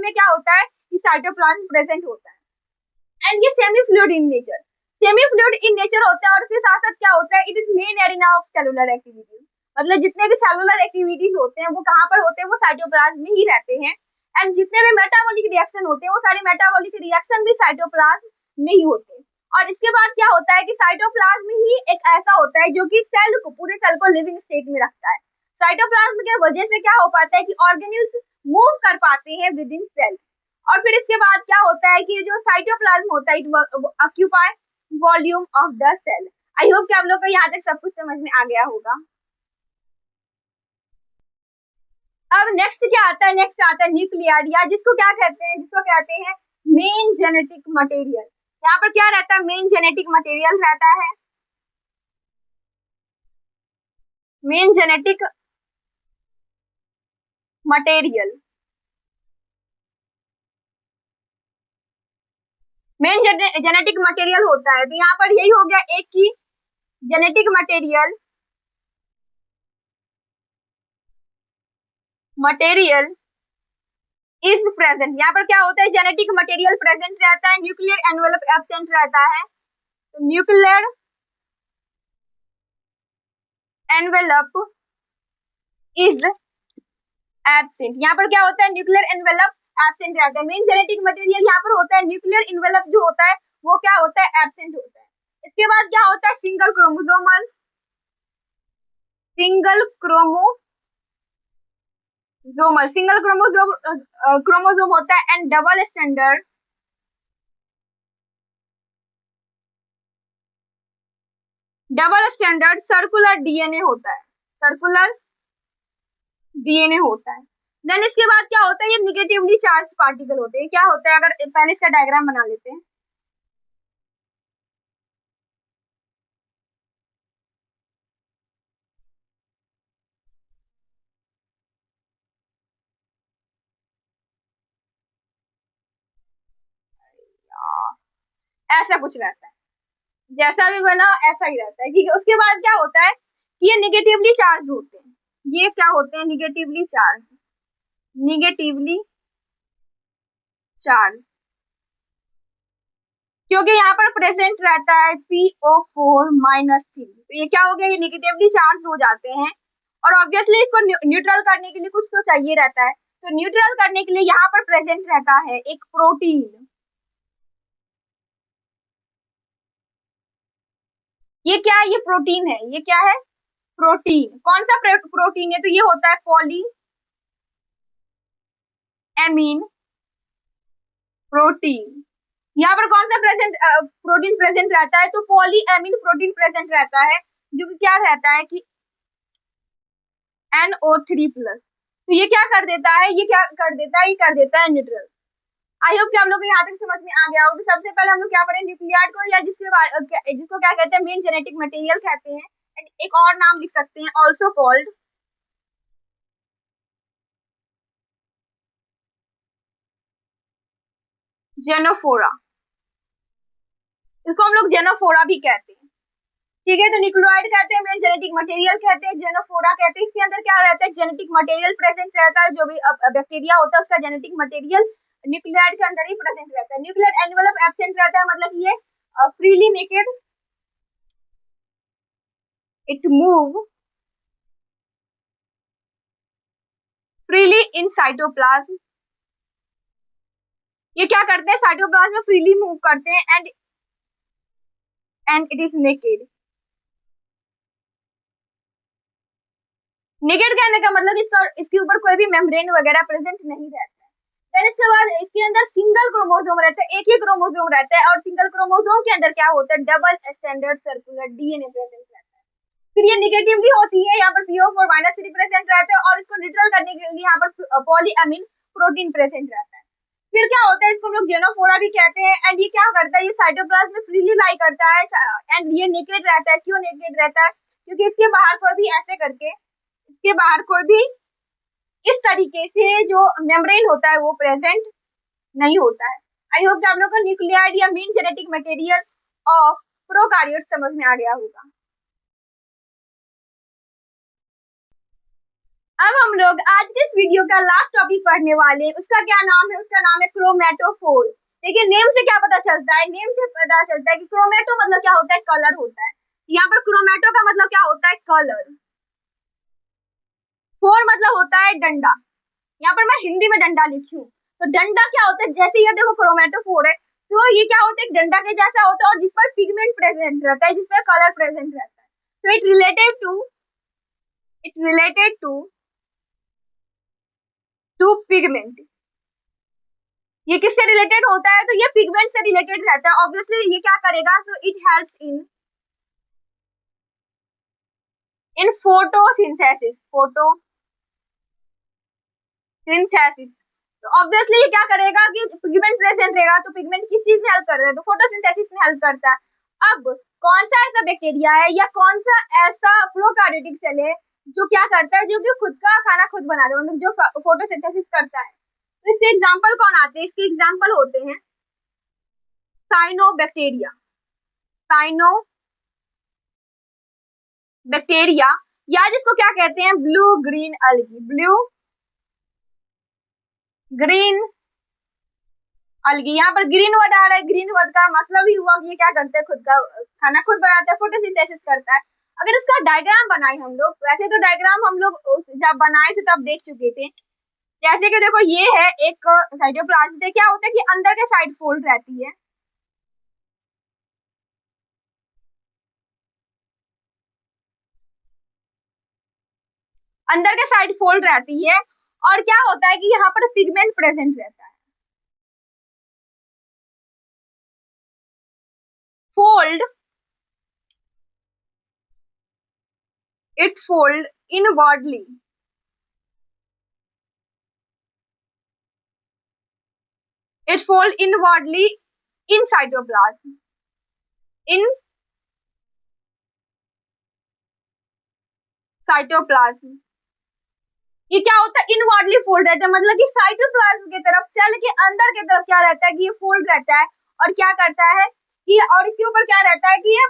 में क्या होता है कि साइटोप्लाज्म प्रेजेंट होता है। एंड ये semi fluid in nature, semi fluid in nature होता है। और इसके साथ साथ क्या होता है, it is main area of cellular activity, मतलब जितने भी सेलुलर एक्टिविटीज होते हैं वो कहाँ पर होते हैं, वो साइटोप्लाज्म में ही रहते हैं। एंड जितने भी मेटाबॉलिक रिएक्शन होते हैं वो सारे मेटाबॉलिक रिएक्शन भी साइटोप्लाज्म में ही होते हैं। और इसके बाद क्या होता है कि साइटोप्लाज्म ही एक ऐसा होता है जो कि सेल को, पूरे सेल को लिविंग स्टेट में रखता है। साइटोप्लाज्म के वजह से क्या हो पाता है कि ऑर्गेनिल्स मूव कर पाते हैं विद इन सेल। और फिर इसके बाद क्या होता है कि जो साइटोप्लाज्म होता है, it occupy volume of the cell. I hope कि आप लोग को यहाँ तक सब कुछ समझ में आ गया होगा। अब नेक्स्ट क्या आता है, नेक्स्ट आता है न्यूक्लियाइड, या जिसको क्या कहते हैं, जिसको कहते हैं मेन जेनेटिक मटेरियल। यहाँ पर क्या रहता है, मेन जेनेटिक मटेरियल रहता है, main genetic material. Main genetic material होता है, तो यहाँ पर यही हो गया एक की genetic material, material is present. यहाँ पर क्या होता है, जेनेटिक मटेरियल प्रेजेंट रहता है, न्यूक्लियर एनवेलप एब्सेंट रहता है। तो न्यूक्लियर एनवेलप इज एब्सेंट। यहाँ पर क्या होता है, न्यूक्लियर एनवेलप एब्सेंट रहता है। मेन जेनेटिक मटेरियल यहाँ पर होता है, न्यूक्लियर एनवेलप जो होता है वो क्या होता है, एब्सेंट होता है। इसके बाद क्या होता है, single chromosomal, single chromosomal, single chromosome होता है, and double standard, double standard circular DNA होता है, सर्कुलर डीएनए होता है। देन इसके बाद क्या होता है, ये निगेटिवली चार्ज पार्टिकल होते हैं। क्या होता है, अगर पहले इसका डायग्राम बना लेते हैं। ऐसा कुछ रहता है, जैसा भी बना ऐसा ही रहता है, ठीक है। उसके बाद क्या होता है कि ये निगेटिवली चार्ज होते हैं, ये क्या होते हैं, निगेटिवली चार्ज, निगेटिवली चार्ज, क्योंकि यहाँ पर प्रेजेंट रहता है PO4-3, तो ये क्या हो गया, ये निगेटिवली चार्ज हो जाते हैं। और ऑब्वियसली इसको न्यूट्रल करने के लिए कुछ तो चाहिए रहता है, तो न्यूट्रल करने के लिए यहाँ पर प्रेजेंट रहता है एक प्रोटीन। ये क्या है, ये प्रोटीन है, ये क्या है, प्रोटीन। कौन सा प्रोटीन है, तो ये होता है पॉली एमीन प्रोटीन। यहाँ पर कौन सा प्रोटीन प्रेजेंट रहता है, तो पॉली एमीन प्रोटीन प्रेजेंट रहता है, जो कि क्या रहता है कि NO3+। तो ये क्या कर देता है, ये क्या कर देता है, ये कर देता है न्यूट्रल। आई होप कि हम लोग को यहाँ तक समझ में आ गया होगा। तो सबसे पहले हम लोग क्या पढ़े, न्यूक्लियाइड को, या जिसको क्या कहते हैं, मेन जेनेटिक मटेरियल कहते हैं। एंड एक और नाम लिख सकते हैं, ऑल्सो कॉल्ड जेनोफोरा, इसको हम लोग जेनोफोरा भी कहते हैं, ठीक है। तो न्यूक्लियोइड कहते हैं, मेन जेनेटिक मटेरियल कहते हैं, जेनोफोरा कहते हैं। इसके अंदर क्या रहता है, जेनेटिक मटेरियल प्रेजेंट रहता है, जो भी बैक्टीरिया होता है उसका जेनेटिक मटेरियल न्यूक्लियोइड के अंदर ही प्रेजेंट रहता है। न्यूक्लियर एनवेलप एब्सेंट रहता है, मतलब ये freely naked, it move freely in cytoplasm. ये क्या करते हैं, साइटोप्लाज्म में फ्रीली मूव करते हैं, and it is naked. Naked कहने का मतलब इसके ऊपर कोई भी मेम्ब्रेन वगैरह प्रेजेंट नहीं रहता है। फिर इसके बाद इसके अंदर सिंगल क्रोमोसोम रहता है, एक ही क्रोमोसोम रहता है, और सिंगल क्रोमोसोम के अंदर क्या होता है, double standard circular DNA present रहता है। फिर ये निगेटिवली होती है, यहाँ पर PO4-3 प्रेजेंट रहता है, और इसको न्यूट्रल करने के लिए यहाँ पर पॉलीअमीन प्रोटीन प्रेजेंट रहता है। फिर क्या होता है, इसको हम लोग जेनोफोरा भी कहते हैं। एंड ये क्या करता है, ये साइटोप्लाज्म में फ्रीली लाई करता है, एंड ये नेकेड रहता है। क्यों नेकेड रहता है, क्योंकि इसके बाहर कोई भी ऐसे करके, इसके बाहर कोई भी इस तरीके से जो मेम्ब्रेन होता है वो प्रेजेंट नहीं होता है। आई होप कि आप लोग को न्यूक्लियाइड या main genetic material of prokaryote समझ में आ गया होगा। अब हम लोग आज के इस वीडियो का लास्ट टॉपिक पढ़ने वाले, उसका क्या नाम है, उसका नाम है क्रोमेटोफोर। देखिए नेम से क्या पता चलता है, नेम से पता चलता है कि क्रोमेटो मतलब क्या होता है, कलर होता है। यहाँ पर क्रोमेटो का मतलब क्या होता है, कलर। फोर मतलब होता है डंडा, यहाँ पर मैं हिंदी में डंडा लिखी हूँ। तो डंडा क्या होता है, जैसे ये देखो क्रोमेटोफोर है, तो ये क्या होता है, एक डंडा के जैसा होता है, और जिस पर पिगमेंट प्रेजेंट रहता है, जिस पर कलर प्रेजेंट रहता है। तो इट रिलेटेड टू पिगमेंट। ये किससे रिलेटेड होता है, तो ये पिगमेंट से रिलेटेड रहता है। ऑब्वियसली ये क्या करेगा, तो it helps in photosynthesis, synthesis. तो ऑब्वियसली ये क्या करेगा कि पिगमेंट प्रेजेंट रहेगा तो पिगमेंट किस चीज में हेल्प करता है, तो फोटोसिंथेसिस में हेल्प करता है। अब कौन सा ऐसा बैक्टीरिया है या कौन सा ऐसा प्रोकार्योटिक सेल है जो क्या करता है, जो कि खुद का खाना खुद बनाता है, मतलब जो फोटोसिंथेसिस करता है। तो इसके एग्जांपल कौन आते हैं, इसके एग्जांपल होते हैं साइनोबैक्टीरिया, साइनोबैक्टीरिया, या जिसको क्या कहते हैं ब्लू ग्रीन अलगी, ब्लू ग्रीन अलगी। यहाँ पर ग्रीन वर्ड आ रहा है, ग्रीन वर्ड का मतलब ही हुआ कि ये क्या करते हैं, खुद का खाना खुद बनाता है, फोटोसिंथेसिस करता है। अगर इसका डायग्राम बनाए हम लोग, वैसे तो डायग्राम हम लोग जब बनाए थे तब देख चुके थे। जैसे कि देखो ये है एक साइटोप्लाज्म से क्या होता है कि अंदर के साइड फोल्ड रहती है, अंदर के साइड फोल्ड रहती है, और क्या होता है कि यहाँ पर पिगमेंट प्रेजेंट रहता है। Fold, it fold inwardly, it fold inwardly in cytoplasm, in cytoplasm. ये क्या होता है इनवर्डली फोल्ड रहता है, मतलब कि साइटोप्लाज्म की तरफ, सेल के अंदर की तरफ क्या रहता है कि ये फोल्ड रहता है, और क्या करता है कि, और इसके ऊपर क्या रहता है कि ये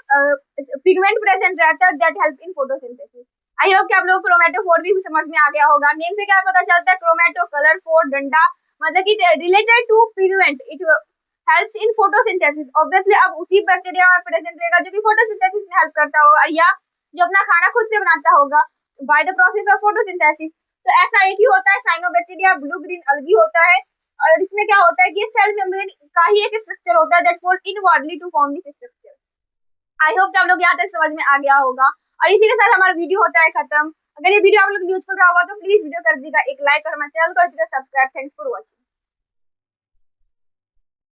पिगमेंट प्रेजेंट रहता है that help in photosynthesis. I hope कि आप लोगों को क्रोमेटोफोर भी समझ में आ गया होगा। नेम से क्या पता चलता है, क्रोमेटो कलर फोर डंडा, मतलब कि related to pigment, it helps in photosynthesis. Obviously अब उसी बैक्टीरिया में प्रेजेंट रहेगा जो कि फोटोसिंथेसिस में हेल्प करता होगा, या जो अपना खाना खुद से बनाता होगा by the process of photosynthesis. तो ऐसा एक ही होता है, साइनोबैक्टीरिया ब्लू ग्रीन अलगी होता है, और इसमें क्या होता है कि सेल मेम्ब्रेन का ही एक स्ट्रक्चर होता है that fold inwardly to form this structure. I hope कि आप लोग यहाँ तक समझ में आ गया होगा, और इसी के साथ हमारा वीडियो होता है खत्म। अगर ये वीडियो आप लोग यूजफुल रहा होगा तो प्लीज वीडियो कर दीजिएगा एक लाइक, और हमारे चैनल को सब्सक्राइब। Thanks for watching.